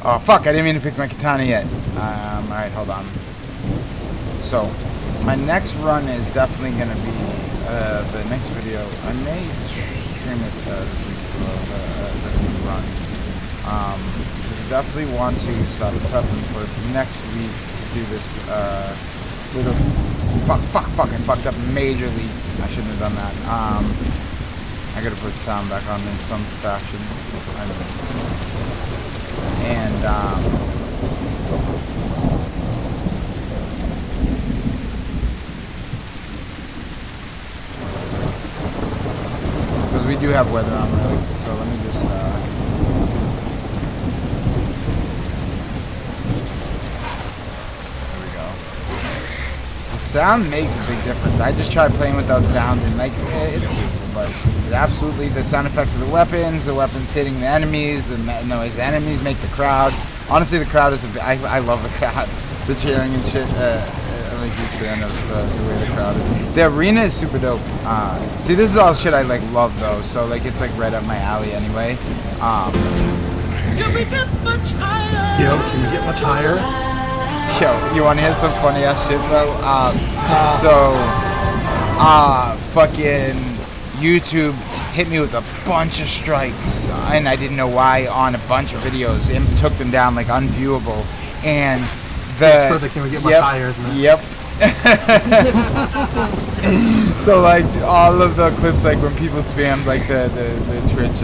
Oh fuck! I didn't mean to pick my katana yet. All right, hold on. So, my next run is definitely gonna be the next video. I may stream it this week as well. The new run. Definitely want to start prepping for next week to do this little. Fuck! I fucked up majorly. I shouldn't have done that. I gotta put sound back on in some fashion. And, because we do have weather on, really. So let me just, there we go. The sound makes a big difference. I just tried playing without sound, and it's useful. But absolutely, the sound effects of the weapons hitting the enemies, the noise enemies make the crowd. Honestly, the crowd is I love the crowd, the cheering and shit. I'm a huge fan of the way the crowd is. The arena is super dope. See, this is all shit I love though, so it's right up my alley anyway. Can we get much higher? Yo, can we get much higher? Yo, you want to hear some funny ass shit, bro? Fucking YouTube hit me with a bunch of strikes, and I didn't know why on a bunch of videos, and took them down unviewable. And That's for the can we get much higher, isn't it? Yep. So all of the clips when people spammed the Twitch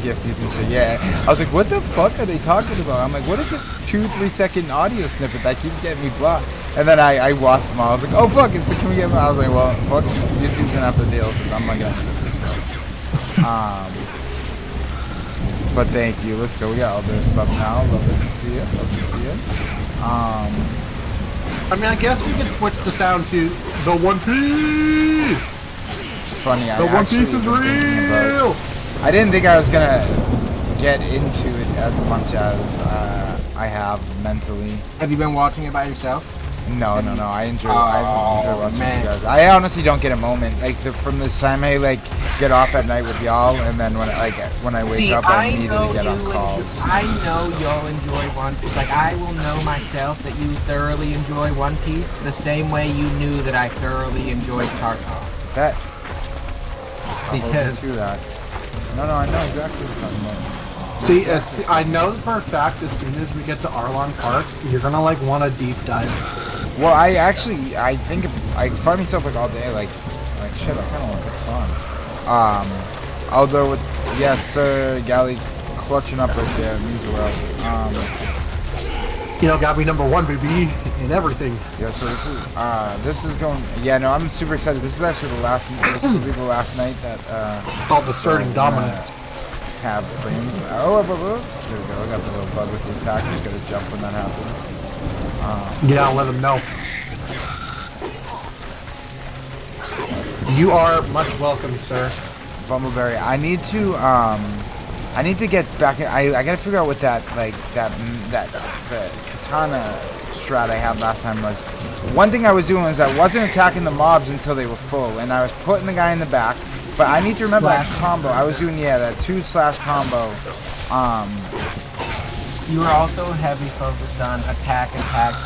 gifties and shit, yeah, I was what the fuck are they talking about? I'm what is this 2-3 second audio snippet that keeps getting me blocked? And then I watched them all. I was oh fuck, it's can we get? I was well, fuck, YouTube's gonna have to deal because I'm gonna do this. So. But thank you. Let's go. We got all this stuff now. Love to see it. I mean, I guess we could switch the sound to the One Piece. It's funny. The One Piece is real. I didn't think I was gonna get into it as much as I have mentally. Have you been watching it by yourself? No. I enjoy watching man. you guys. I honestly don't get a moment from the time I get off at night with y'all, and then when I wake up, I immediately get on calls. I know you'll enjoy One Piece. Like, I will know myself that you thoroughly enjoy One Piece the same way you knew that I thoroughly enjoyed Tarkov. Bet. Because that. No, I know exactly what you're talking about. See, I know for a fact as soon as we get to Arlong Park, you're gonna want a deep dive. Well, I think I find myself all day shit. I kind of want this song. Uldor with yes sir, Galley clutching up right there. Means the world. Got me #1, baby, in everything. Yeah. So this is going. Yeah. No, I'm super excited. This is actually the last. This will be the last night that. Called Asserting Dominance. Have frames. Oh, there we go. I got the little bug with the attack. Just gotta jump when that happens. Yeah, I'll let them know. You are much welcome, sir. Bumbleberry. I need to get back. I gotta figure out what the katana strat I had last time was. One thing I was doing was I wasn't attacking the mobs until they were full, and I was putting the guy in the back. But I need to remember that combo. I was doing that 2/ combo. you were also heavy focused on attack,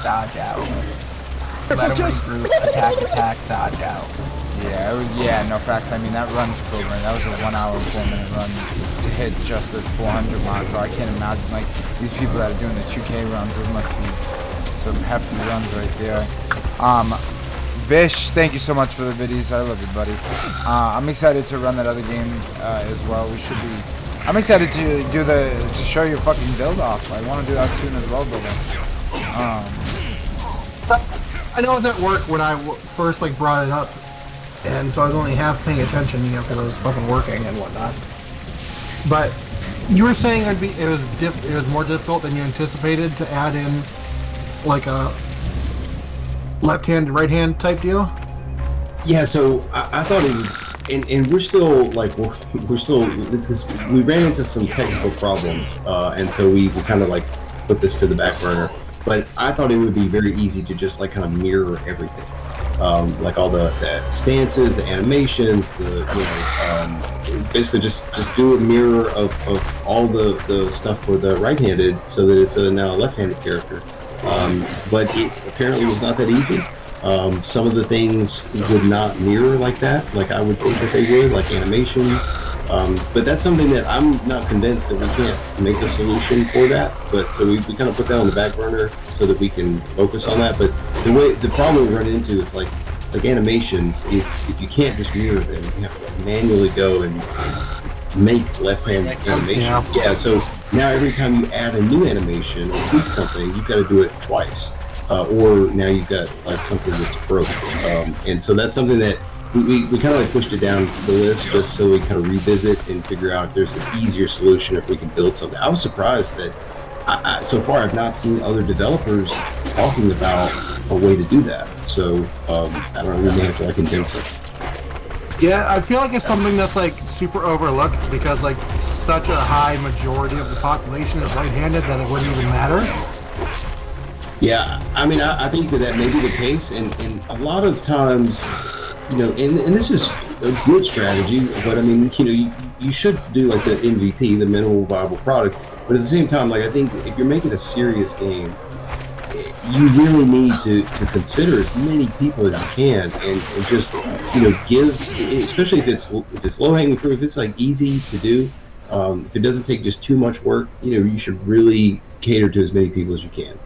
dodge out. Let him regroup, attack, dodge out. Yeah, no facts. I mean, that run was program. That was a 1 hour and 4 minute run to hit just the 400 mark. So I can't imagine these people that are doing the 2K runs. Those must be some hefty runs right there. Vish, thank you so much for the videos. I love you, buddy. I'm excited to run that other game as well. I'm excited to show your fucking build off. I want to do that soon as well, brother. I know I was at work when I first brought it up, and so I was only half paying attention, because I was fucking working and whatnot. But you were saying it was more difficult than you anticipated to add in a left hand, right hand type deal? Yeah, so I thought it would, and we're still because we ran into some technical problems, and so we kind of put this to the back burner. But I thought it would be very easy to just kind of mirror everything, all the stances, the animations, basically just do a mirror of all the stuff for the right-handed, so that it's now a left-handed character. But it apparently was not that easy. Some of the things would not mirror like that, I would think that they would, animations. But that's something that I'm not convinced that we can't make a solution for that. But so we kind of put that on the back burner so that we can focus on that. But the problem we run into is like animations. If you can't just mirror them, you have to manually go and make left-hand animations. Yeah. So now every time you add a new animation or tweak something, you've got to do it twice. Or now you've got something that's broken. And so that's something that we kind of pushed it down the list just so we kind of revisit and figure out if there's an easier solution, if we can build something. I was surprised that so far I've not seen other developers talking about a way to do that. So I don't know, we may have to condense it. Yeah, I feel like it's something that's super overlooked because such a high majority of the population is right-handed that it wouldn't even matter. Yeah, I mean, I think that may be the case, and a lot of times, and this is a good strategy, but I mean, you should do the MVP, the minimal viable product, but at the same time, I think if you're making a serious game, you really need to consider as many people as you can, and just give, especially if it's low-hanging fruit, if it's easy to do, if it doesn't take just too much work, you should really cater to as many people as you can.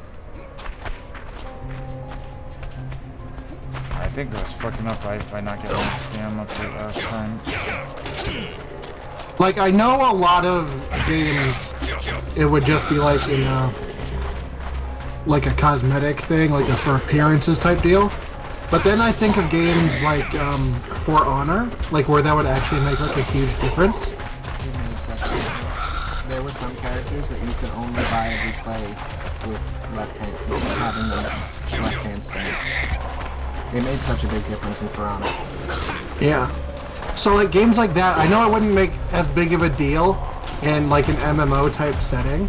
I think I was fucking up by not getting that scam up there last time. I know a lot of games, it would just be in a cosmetic thing, a for appearances type deal. But then I think of games For Honor, where that would actually make a huge difference. There were some characters that you could only buy every play with left hand, having the left hand stance. It made such a big difference in For Honor. Yeah. So games like that, I know it wouldn't make as big of a deal in an MMO type setting,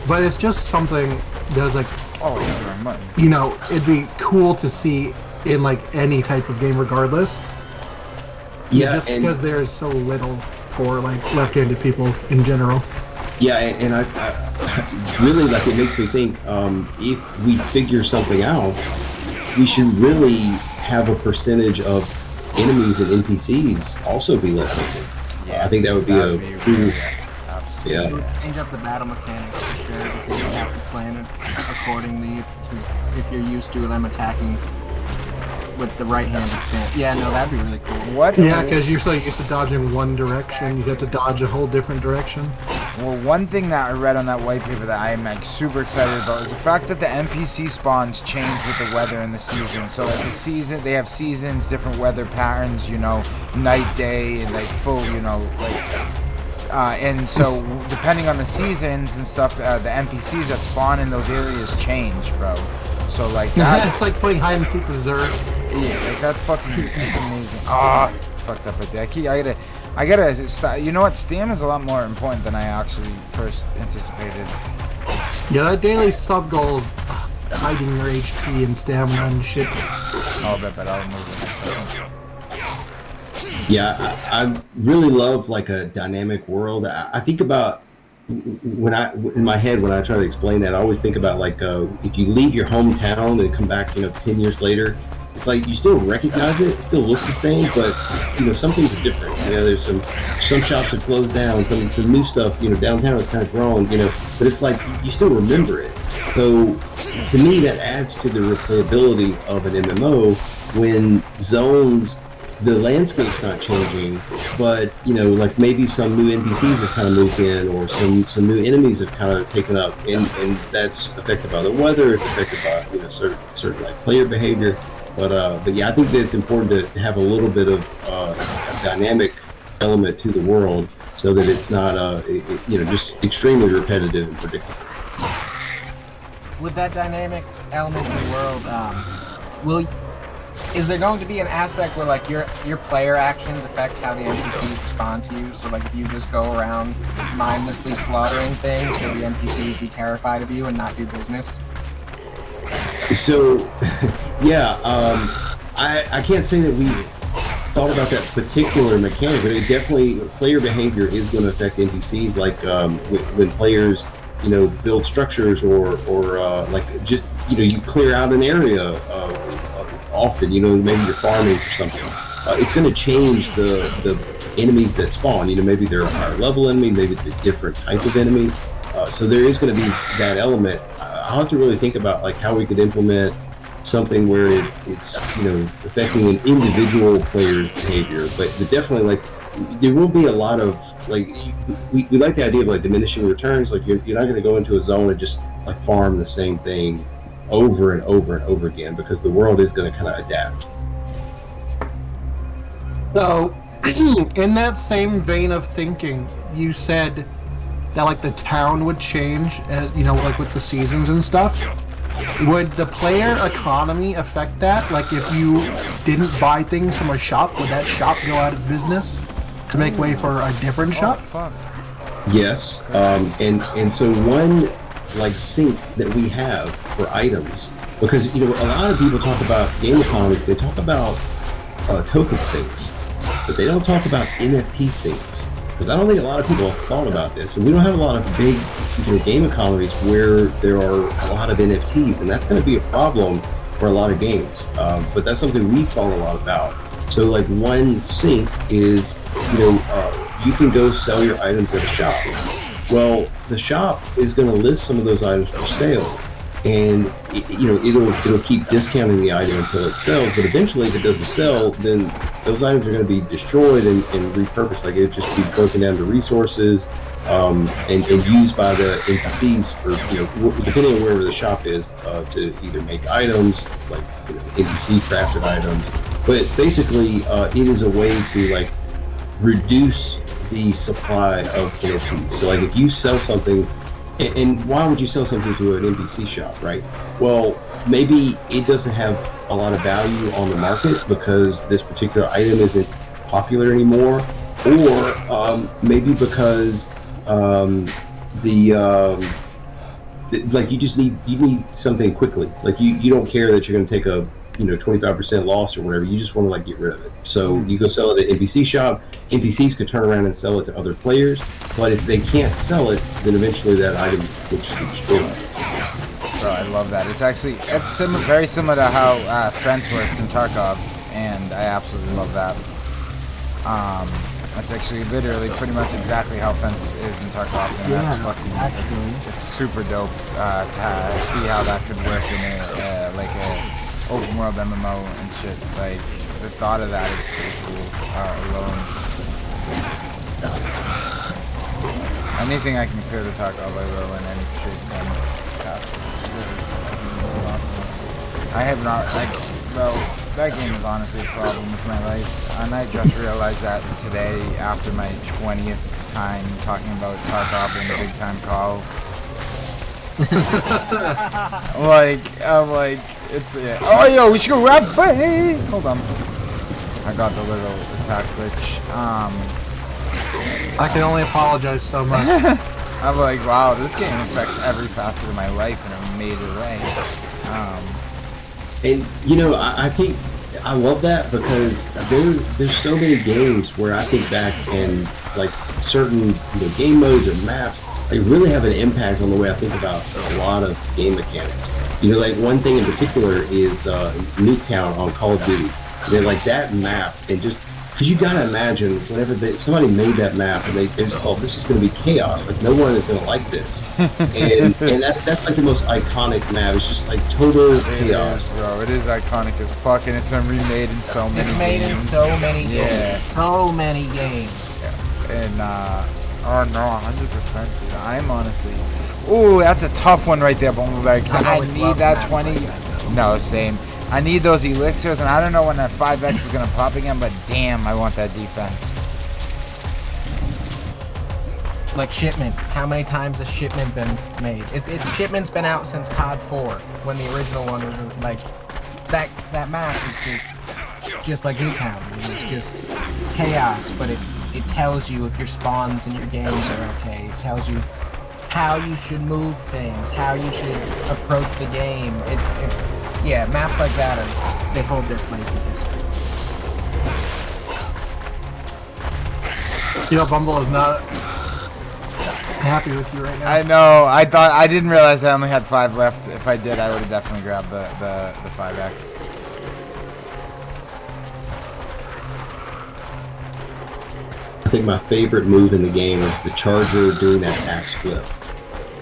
but it's just something that's Oh, yeah, you know, it'd be cool to see in like any type of game, regardless. Yeah, just because there's so little for like left-handed people in general. Yeah, and I really, like, it makes me think, if we figure something out, we should really have a percentage of enemies and NPCs also be left-handed. I think that would be a cool. Yeah. It would change up the battle mechanics for sure, because you have to plan it accordingly if you're used to them attacking with the right-handed stance. Yeah, no, that'd be really cool. What? Yeah, because you're so used to dodging one direction, you get to dodge a whole different direction. Well, one thing that I read on that white paper that I am like super excited about is the fact that the NPC spawns change with the weather and the season. So like the season, they have seasons, different weather patterns, you know, night, day, and like full, you know, like. And so, depending on the seasons and stuff, the NPCs that spawn in those areas change, bro. So, like that. It's like playing hide and seek with Zerg. Yeah, like that's fucking that's amazing. Ah, fucked up right there. I gotta. You know what? Stamina is a lot more important than I actually first anticipated. Yeah, that daily sub goal is hiding your HP and stamina and shit. Oh, but I'll move it in a second. Yeah, I really love like a dynamic world. I think about in my head when I try to explain that, I always think about like if you leave your hometown and come back, 10 years later, it's like you still recognize it. It still looks the same, but some things are different. There's some shops have closed down, some new stuff. Downtown has kind of grown. But it's like you still remember it. So to me, that adds to the replayability of an MMO when zones. The landscape's not changing, but like maybe some new NPCs have kind of moved in, or some new enemies have kind of taken up, and that's affected by the weather. It's affected by certain like player behavior. But yeah, I think that it's important to have a little bit of a dynamic element to the world, so that it's not just extremely repetitive and predictable. With that dynamic element in the world, is there going to be an aspect where like your player actions affect how the NPCs respond to you? So like if you just go around mindlessly slaughtering things, will the NPCs be terrified of you and not do business? So yeah, I can't say that we've thought about that particular mechanic, but it definitely, player behavior is going to affect NPCs. Like when players build structures or like just you clear out an area often, maybe you're farming for something. It's going to change the enemies that spawn. Maybe they're a higher level enemy, maybe it's a different type of enemy. So there is going to be that element. I'll have to really think about like how we could implement something where it's affecting an individual player's behavior, but definitely like there will be a lot of like we like the idea of like diminishing returns. Like you're not going to go into a zone and just like farm the same thing over and over and over again, because the world is going to kind of adapt. So, in that same vein of thinking, you said that like the town would change, like with the seasons and stuff. Would the player economy affect that? Like if you didn't buy things from a shop, would that shop go out of business to make way for a different shop? Fuck. Yes, and so one like sync that we have for items, because a lot of people talk about game economies, they talk about token syncs, but they don't talk about NFT syncs, because I don't think a lot of people have thought about this, and we don't have a lot of big game economies where there are a lot of NFTs, and that's going to be a problem for a lot of games, but that's something we've thought a lot about. So like one sync is you can go sell your items at a shop. Well, the shop is going to list some of those items for sale, and it'll keep discounting the item until it sells. But eventually, if it doesn't sell, then those items are going to be destroyed and repurposed. Like it'll just be broken down to resources and used by the NPCs for depending on wherever the shop is to either make items like NPC crafted items. But basically, it is a way to like reduce the supply of NFTs. So like if you sell something, and why would you sell something to an NPC shop, right? Well, maybe it doesn't have a lot of value on the market because this particular item isn't popular anymore, or maybe because like you need something quickly. Like you don't care that you're going to take a 25% loss or whatever. You just want to like get rid of it. So you go sell it at NPC shop. NPCs could turn around and sell it to other players, but if they can't sell it, then eventually that item will just be destroyed. Bro, I love that. It's very similar to how Fence works in Tarkov, and I absolutely love that. That's actually literally pretty much exactly how Fence is in Tarkov, and it's super dope to see how that could work in a open world MMO and shit. Like the thought of that is pretty cool alone. Anything I can clear the Tarkov, I will, in any shape. I have not, that game is honestly a problem with my life, and I just realized that today after my 20th time talking about Tarkov in a big time call. I'm like, it's oh yo, we should go rap, babe. Hold on, I got the little attack glitch. I can only apologize so much. I'm like, wow, this game affects every facet of my life in a major way. And I think I love that because there's so many games where I think back and like certain game modes or maps, they really have an impact on the way I think about a lot of game mechanics. Like one thing in particular is Nuketown on Call of Duty. Like that map, and just because you gotta imagine whenever somebody made that map and they just thought this is going to be chaos, like no one is going to like this, and that's like the most iconic map. It's just like total chaos. Bro, it is iconic as fuck, and it's been remade in so many games. It's made in so many games. So many games. And oh no, 100%, dude. I'm honestly, ooh, that's a tough one right there, Bumbleberry. Because I need that 20. No, same. I need those elixirs, and I don't know when that 5x is going to pop again, but damn, I want that defense. Like Shipment. How many times has Shipment been made? Shipment's been out since COD 4, when the original one was like, that map is just like Nuketown. It's just chaos, but it tells you if your spawns and your games are okay. It tells you how you should move things, how you should approach the game. Yeah, maps like that, they hold their place in history. Bumble is not happy with you right now. I know. I didn't realize I only had 5 left. If I did, I would have definitely grabbed the 5x. I think my favorite move in the game is the Charger doing that axe flip.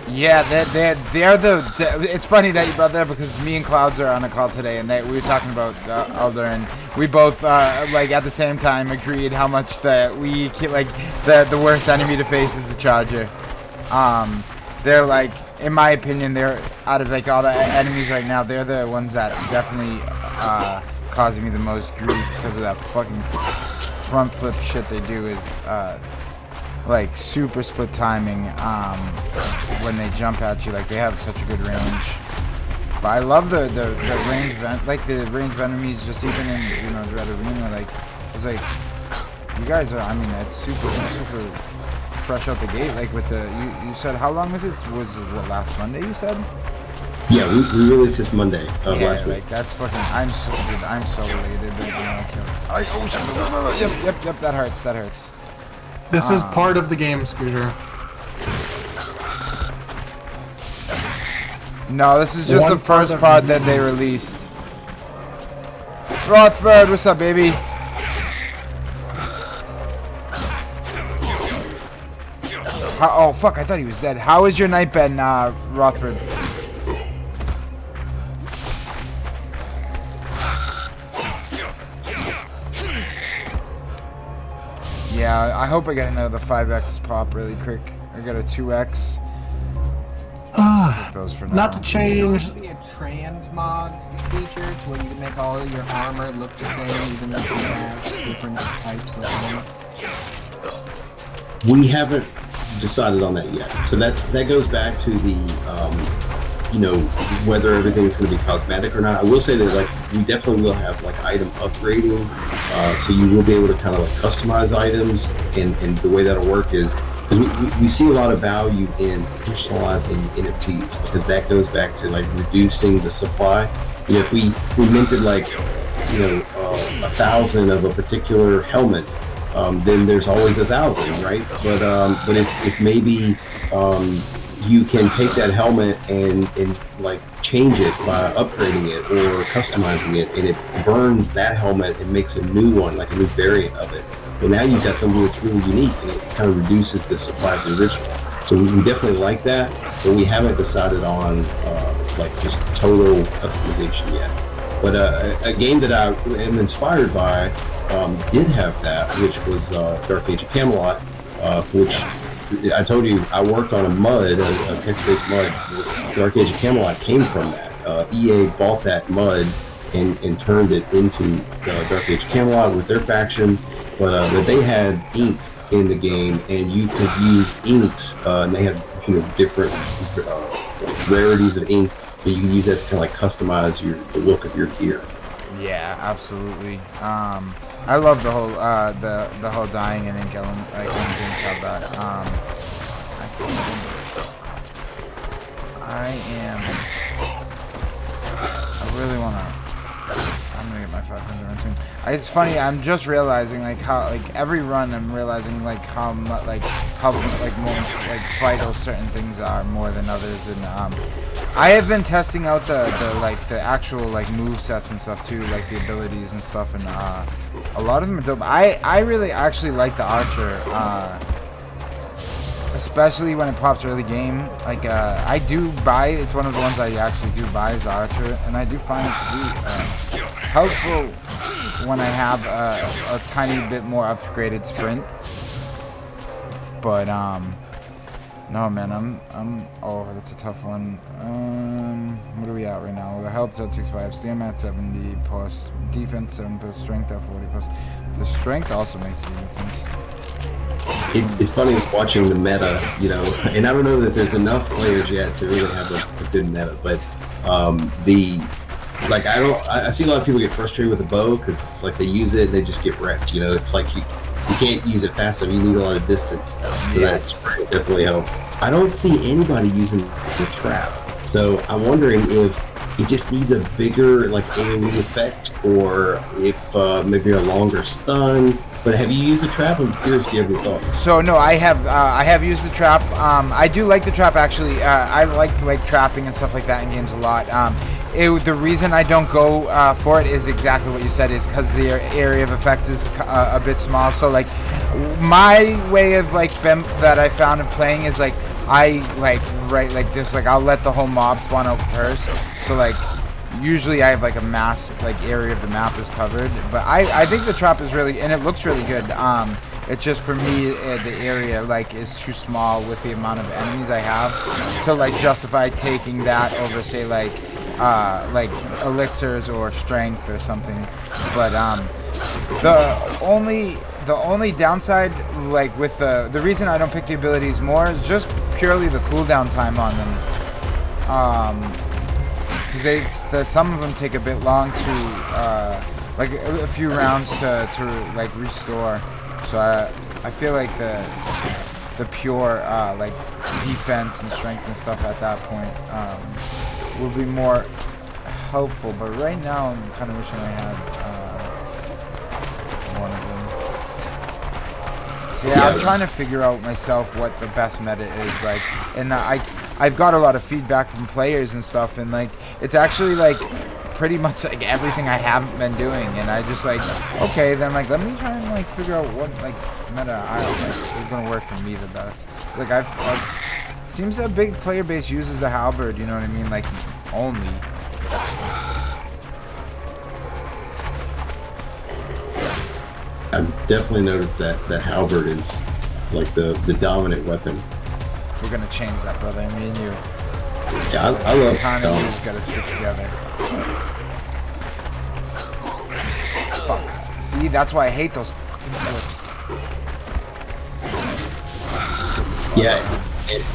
Yeah, they're the. It's funny that you brought that because me and Clouds are on a call today, and we were talking about Uldor, and we both like at the same time agreed how much the worst enemy to face is the Charger. They're like, in my opinion, they're out of like all the enemies right now. They're the ones that definitely causing me the most grief because of that fucking front flip shit they do is. Like super split timing when they jump at you. Like they have such a good range. But I love the range the range of enemies just even in Red Arena. Like it's like you guys are. I mean, it's super fresh out the gate. Like with the you said how long was it? Was it last Monday? You said. Yeah, we released this Monday last week. Like that's fucking. I'm so elated. Yep. That hurts. This is part of the game, Scooter. No, this is just the first part that they released. Rothford, what's up, baby? Oh, fuck, I thought he was dead. How is your night, Ben, Rothford? Yeah, I hope I get another 5x pop really quick. I got a 2x. Those for now. Not to change. There's be a transmog feature to where you can make all of your armor look the same, even if you have different types of armor. We haven't decided on that yet. So that goes back to the whether everything's going to be cosmetic or not. I will say that we definitely will have item upgrading, so you will be able to kind of customize items, and the way that'll work is because we see a lot of value in personalizing NFTs because that goes back to like reducing the supply. You know, if we minted like 1,000 of a particular helmet, then there's always 1,000, right? But if maybe you can take that helmet and like change it by upgrading it or customizing it, and it burns that helmet and makes a new one, like a new variant of it. Well, now you've got something that's really unique, and it kind of reduces the supply of the original. So we definitely like that, but we haven't decided on like just total customization yet. But a game that I am inspired by did have that, which was Dark Age of Camelot, which I told you I worked on a MUD, a text-based MUD. Dark Age of Camelot came from that. EA bought that MUD and turned it into Dark Age of Camelot with their factions, but they had ink in the game, and you could use inks, and they had different rarities of ink, but you can use that to kind of like customize the look of your gear. Yeah, absolutely. I love the whole the whole dying and ink element, like when games have that. I really wanna. I'm gonna get my 500 run soon. It's funny. I'm just realizing like how like every run I'm realizing like how much how more like vital certain things are more than others, and I have been testing out the actual like move sets and stuff too, like the abilities and stuff, and a lot of them are dope. I really actually like the archer, especially when it pops early game. Like I do buy, it's one of the ones I actually do buy is the archer, and I do find it to be helpful when I have a tiny bit more upgraded sprint. But no, man, I'm. Oh, that's a tough one. What are we at right now? The health's at 65, stamina at 70 plus, defense 7 plus, strength at 40 plus. The strength also makes a big difference. It's funny watching the meta, and I don't know that there's enough players yet to really have a good meta, but I see a lot of people get frustrated with the bow because it's like they use it and they just get wrecked. It's like you can't use it fast enough. You need a lot of distance. So Yes. that definitely helps. I don't see anybody using the trap. So I'm wondering if it just needs a bigger like AoE effect, or if maybe a longer stun. But have you used the trap? I'm curious if you have any thoughts. So no, I have used the trap. I do like the trap actually. I like trapping and stuff like that in games a lot. The reason I don't go for it is exactly what you said, is because the area of effect is a bit small. So like my way of that I found in playing is like I like this, like I'll let the whole mob spawn out first. So like usually I have like a mass area of the map is covered, but I think the trap is really, and it looks really good. It's just for me the area is too small with the amount of enemies I have to justify taking that over say like elixirs or strength or something. But the only downside with the reason I don't pick the abilities more is just purely the cooldown time on them. Because some of them take a bit long to a few rounds to restore. So I feel like the pure defense and strength and stuff at that point will be more helpful. But right now I'm kind of wishing I had one of them. So yeah, I'm trying to figure out myself what the best meta is and I've got a lot of feedback from players and stuff, and it's actually pretty much everything I haven't been doing, and I just okay, then let me try and figure out what meta is gonna work for me the best. I've seems a big player base uses the halberd, you know what I mean, only. I've definitely noticed that halberd is the dominant weapon. We're gonna change that, brother. Me and you. Yeah, I love economy's gotta stick together. Fuck. See, that's why I hate those fucking flips. Yeah,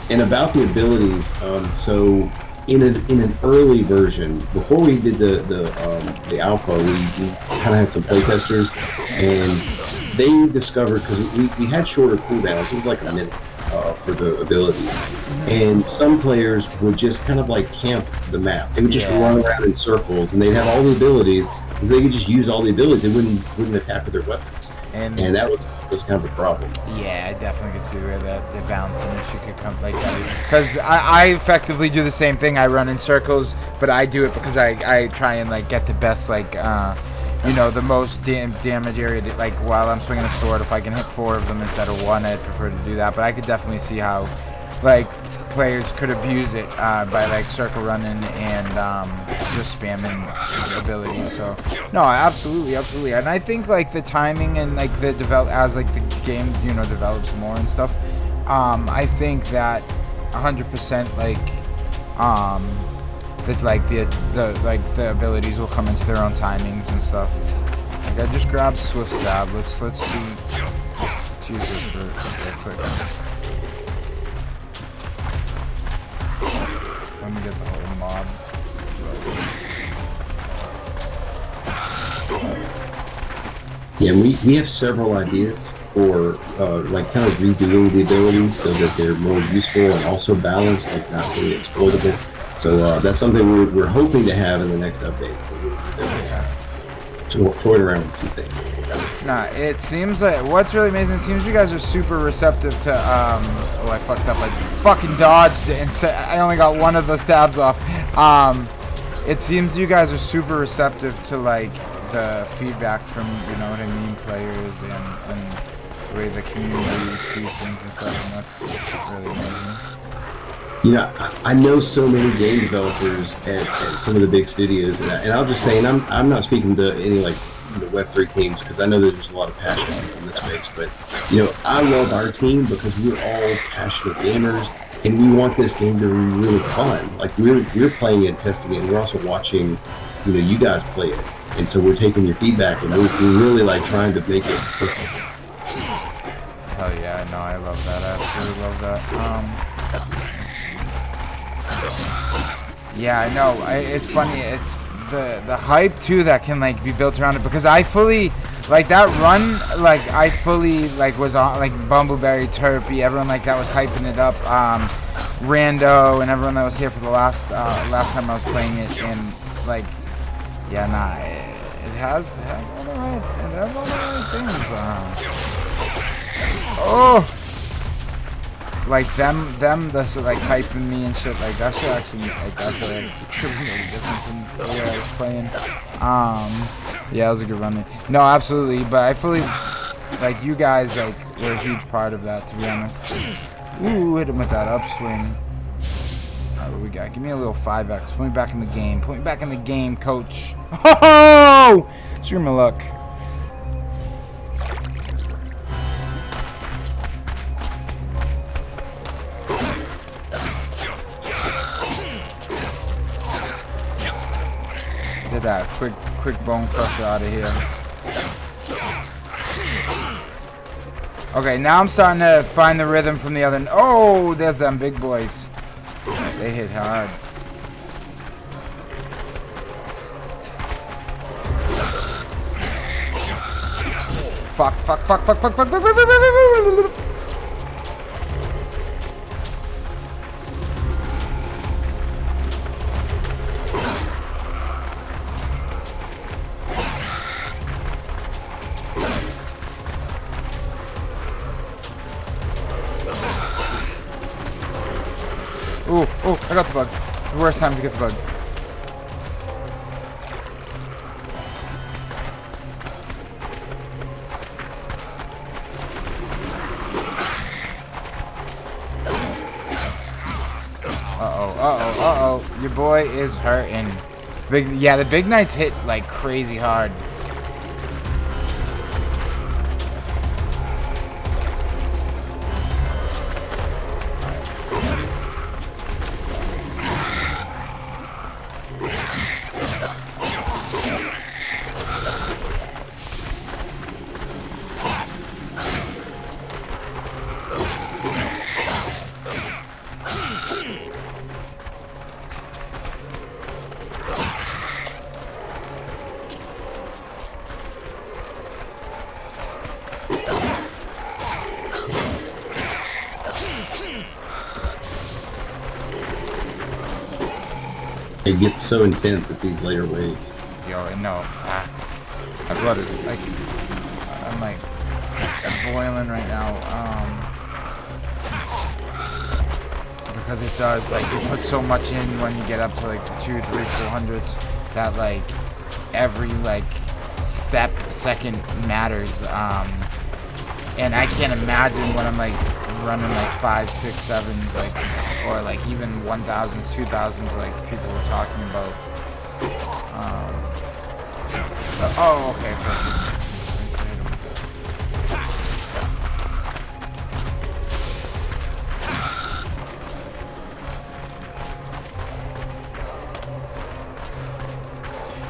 and about the abilities, so in an early version, before we did the alpha, we kind of had some playtesters, and they discovered, because we had shorter cooldowns, it was like a minute. for the abilities. And some players would just kind of like camp the map. They would just run around in circles, and they'd have all the abilities because they could just use all the abilities. They wouldn't attack with their weapons, and that was kind of a problem. Yeah, I definitely could see where the balancing issue could come like that. Because I effectively do the same thing. I run in circles, but I do it because I try and like get the best like you know, the most damage area. Like while I'm swinging a sword, if I can hit 4 of them instead of 1, I'd prefer to do that. But I could definitely see how like players could abuse it by like circle running and just spamming abilities. So no, absolutely, and I think like the timing and like the as like the game, you know, develops more and stuff, I think that 100% like that like the abilities will come into their own timings and stuff. Like I just grabbed Swift Stab. Let's see. Jesus, real quick. Let me get the whole mob. Yeah, we have several ideas for like kind of redoing the abilities so that they're more useful and also balanced, like not really exploitable. So that's something we're hoping to have in the next update. So toying around with a few things. Nah, it seems like what's really amazing. It seems you guys are super receptive to. Oh, I fucked up. I fucking dodged it and I only got one of those tabs off. It seems you guys are super receptive to like the feedback from, you know what I mean, players and the way the community sees things and stuff. And that's really amazing. You know, I know so many game developers at some of the big studios, and I'll just say, and I'm not speaking to any like the Web3 teams because I know that there's a lot of passion in this space, but you know, I love our team because we're all passionate gamers, and we want this game to be really fun. Like we're playing it, testing it, and we're also watching, you know, you guys play it, and so we're taking your feedback, and we're really like trying to make it perfect. Hell yeah, no, I love that. I absolutely love that. Yeah, I know. It's funny. It's the hype too that can like be built around it because I fully like that run. Like I fully like was on like Bumbleberry, Turpy, everyone like that was hyping it up. Rando and everyone that was here for the last time I was playing it, and like yeah, nah, it has all the right things. Oh. Like them that's like hyping me and shit, like that should actually like that should make a difference in the way I was playing. Yeah, it was a good run there. No, absolutely, but I fully like you guys like were a huge part of that, to be honest. Ooh, hit him with that upswing. Alright, what we got? Give me a little 5x. Put me back in the game. Put me back in the game, coach. Oh! Screw my luck. Get that quick bone crusher out of here. Okay, now I'm starting to find the rhythm from the other. Oh, there's them big boys. They hit hard. Fuck. Oh, I got the bug. The worst time to get the bug. Uh-oh. Your boy is hurting. The big knights hit like crazy hard. It gets so intense at these later waves. Yo, no, facts. My blood is like, I'm like, I'm boiling right now. Because it does, like, you put so much in when you get up to like the 200, 300, 400s that like every like second matters. And I can't imagine when I'm like running like 5, 6, 7s, like, or like even 1000s, 2000s, like people were talking about. Oh, okay, perfect.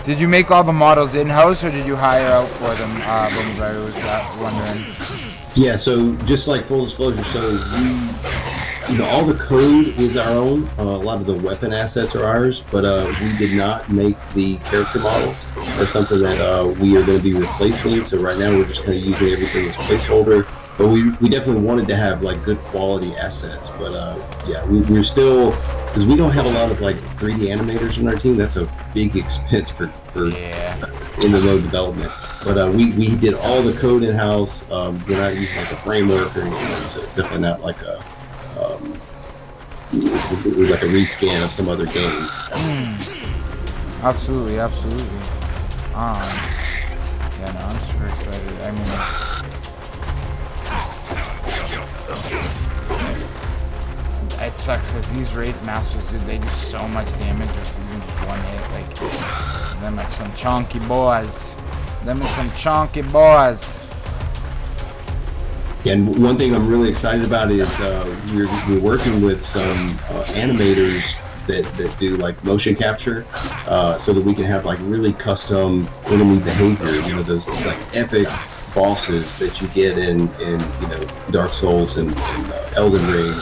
Did you make all the models in-house, or did you hire out for them? When I was wondering. Yeah, so just like full disclosure, so all the code is our own. A lot of the weapon assets are ours, but we did not make the character models. That's something that we are going to be replacing. So right now we're just kind of using everything as placeholder. But we definitely wanted to have like good quality assets. But yeah, we're still, because we don't have a lot of like 3D animators on our team. That's a big expense for MMO development. But we did all the code in house. We're not using like a framework or anything, so it's definitely not like a rescan of some other game. Absolutely. Yeah, no, I'm super excited. I mean, it sucks because these Wraith Masters, dude, they do so much damage with even just one hit. Like, them are some chunky boys. Yeah, and one thing I'm really excited about is we're working with some animators that do like motion capture, so that we can have like really custom enemy behavior. You know, those like epic bosses that you get in Dark Souls and Elden Ring.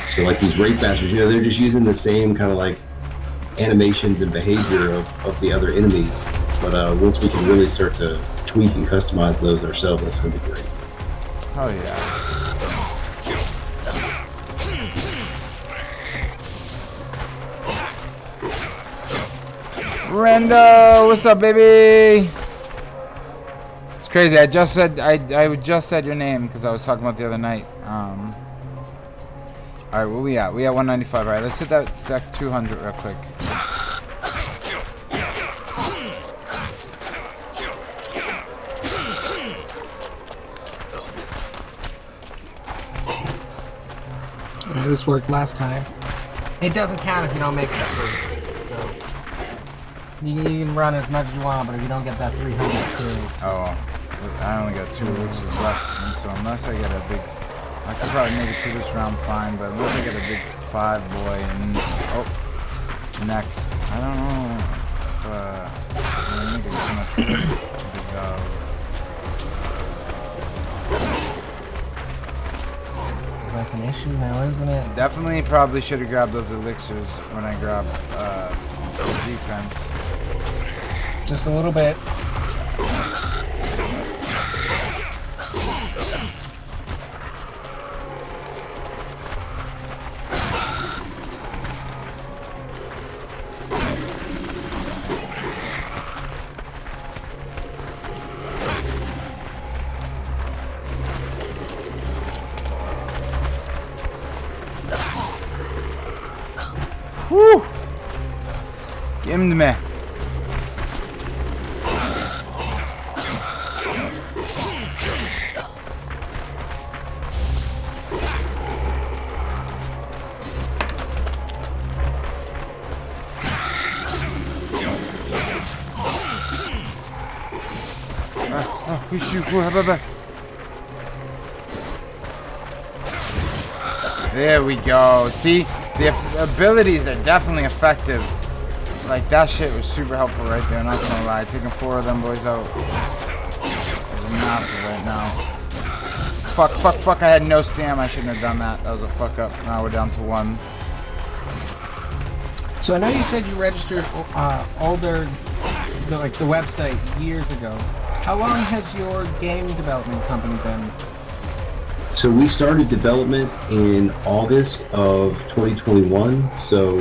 So like these Wraith Masters, they're just using the same kind of like animations and behavior of the other enemies. But once we can really start to tweak and customize those ourselves, that's going to be great. Oh yeah. Rendo, what's up, baby? It's crazy. I just said your name because I was talking about the other night. All right, where we at? We at 195. All right, let's hit that 200 real quick. This worked last time. It doesn't count if you don't make that first. So you can run as much as you want, but if you don't get that 300 kills. Oh, I only got 2 elixirs left, and so unless I get a big, I could probably make it through this round fine, but unless I get a big 5 boy and next, I don't know if I'm gonna get too much big That's an issue now, isn't it? Definitely probably should have grabbed those elixirs when I grabbed defense. Just a little bit. Whew! Give him to me. There we go. See, the abilities are definitely effective. Like, that shit was super helpful right there, not gonna lie. Taking 4 of them boys out is massive right now. Fuck, I had no stam. I shouldn't have done that. That was a fuck up. Now we're down to 1. So I know you said you registered Uldor, like the website, years ago. How long has your game development company been? So we started development in August of 2021. So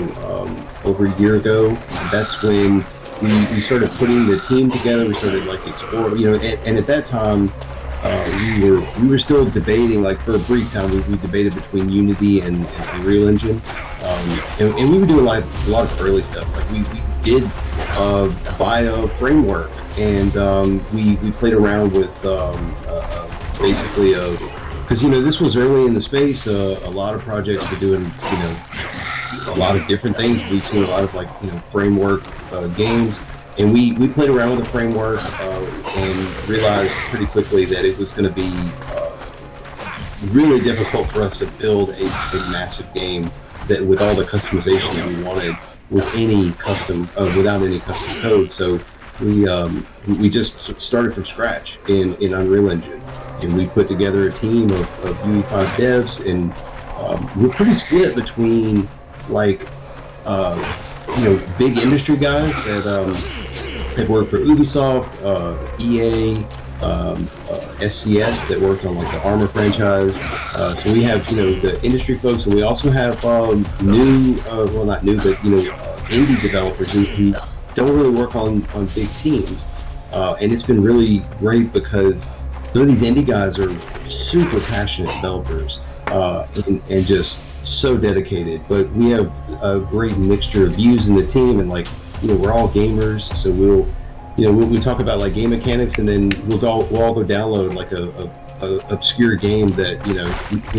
over a year ago, that's when we started putting the team together. We started like exploring, and at that time we were still debating. Like for a brief time, we debated between Unity and Unreal Engine, and we were doing like a lot of early stuff. Like we did buy a framework, and we played around with basically because this was early in the space. A lot of projects were doing a lot of different things. We've seen a lot of like framework games, and we played around with the framework and realized pretty quickly that it was going to be really difficult for us to build a massive game that with all the customization that we wanted with any custom without any custom code. So we just started from scratch in Unreal Engine, and we put together a team of UE5 devs, and we're pretty split between like big industry guys that have worked for Ubisoft, EA, SCS that worked on like the Armor franchise. So we have the industry folks, and we also have new, well not new, but indie developers who don't really work on big teams, and it's been really great because some of these indie guys are super passionate developers and just so dedicated. But we have a great mixture of views in the team, and like we're all gamers, so we'll talk about like game mechanics, and then we'll all go download like a obscure game that we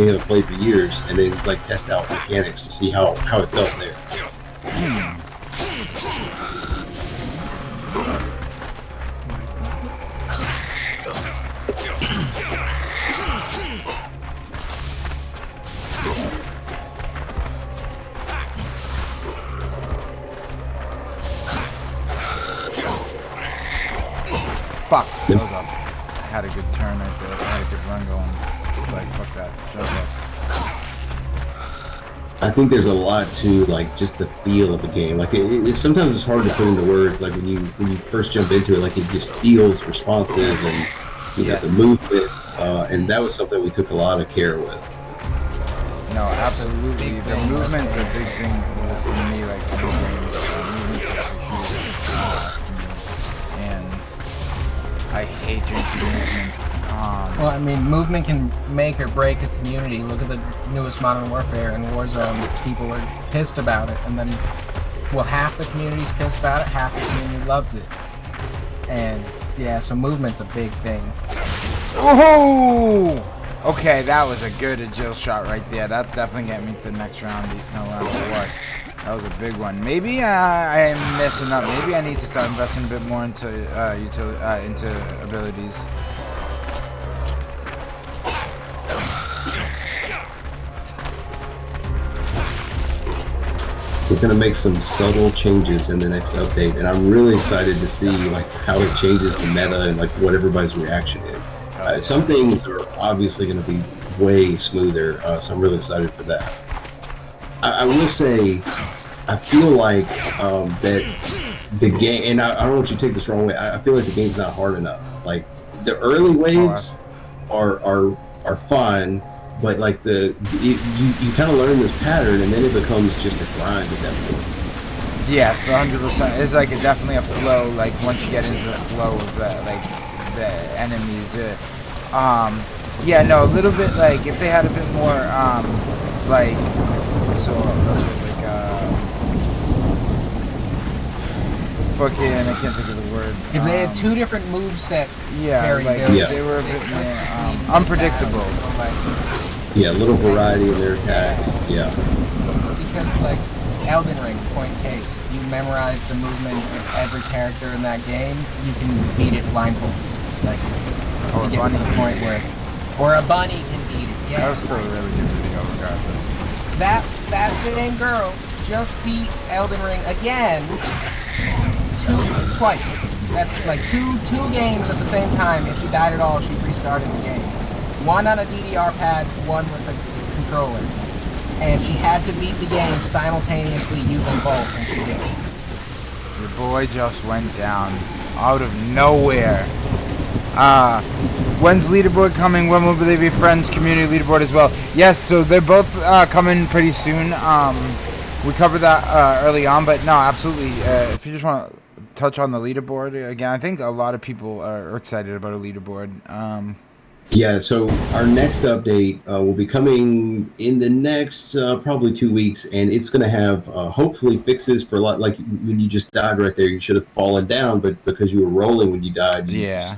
haven't played for years, and then like test out mechanics to see how it felt there. Fuck. That was up. I had a good turn right there. I had a good run going. Like, fuck that. Jump up. I think there's a lot to like just the feel of a game. Like sometimes it's hard to put into words. Like when you first jump into it, like it just feels responsive, and Yes. the movement, and that was something we took a lot of care with. No, absolutely. The movement's a big thing for me. Like, movement's a huge for me. And I hate drinking movement. Well, I mean, movement can make or break a community. Look at the newest Modern Warfare and Warzone. People are pissed about it, and then, well, half the community's pissed about it, half the community loves it. And yeah, so movement's a big thing. Woohoo! Okay, that was a good agile shot right there. That's definitely getting me to the next round. No matter what. That was a big one. Maybe I am messing up. Maybe I need to start investing a bit more into into abilities. We're going to make some subtle changes in the next update, and I'm really excited to see like how it changes the meta and like what everybody's reaction is. Some things are obviously going to be way smoother, so I'm really excited for that. I will say, I feel like that the game, and I don't want you to take this the wrong way, I feel like the game's not hard enough. Like the early waves are fun, but like you kind of learn this pattern, and then it becomes just a grind at that point. Yes, 100%. It's like definitely a flow. Like once you get into the flow of the enemies, yeah, no, a little bit like if they had a bit more like fucking, I can't think of the word. If they had two different moveset, they were a bit more unpredictable. Yeah, a little variety in their attacks. Yeah. Because like Elden Ring, point case, you memorize the movements of every character in that game, you can beat it blindfolded. Like it gets to the point where, or a bunny can beat it. Yeah, that was still a really good video, regardless. That same girl just beat Elden Ring again. Twice. That's like two games at the same time. If she died at all, she restarted the game. One on a DDR pad, one with a controller. And she had to beat the game simultaneously using both, and she did. Your boy just went down out of nowhere. When's leaderboard coming? When will they be friends? Community leaderboard as well. Yes, so they're both coming pretty soon. We covered that early on, but no, absolutely. If you just want to touch on the leaderboard again, I think a lot of people are excited about a leaderboard. Yeah, so our next update will be coming in the next probably 2 weeks, and it's going to have hopefully fixes for like when you just died right there. You should have fallen down, but because you were rolling when you died, you Yeah. just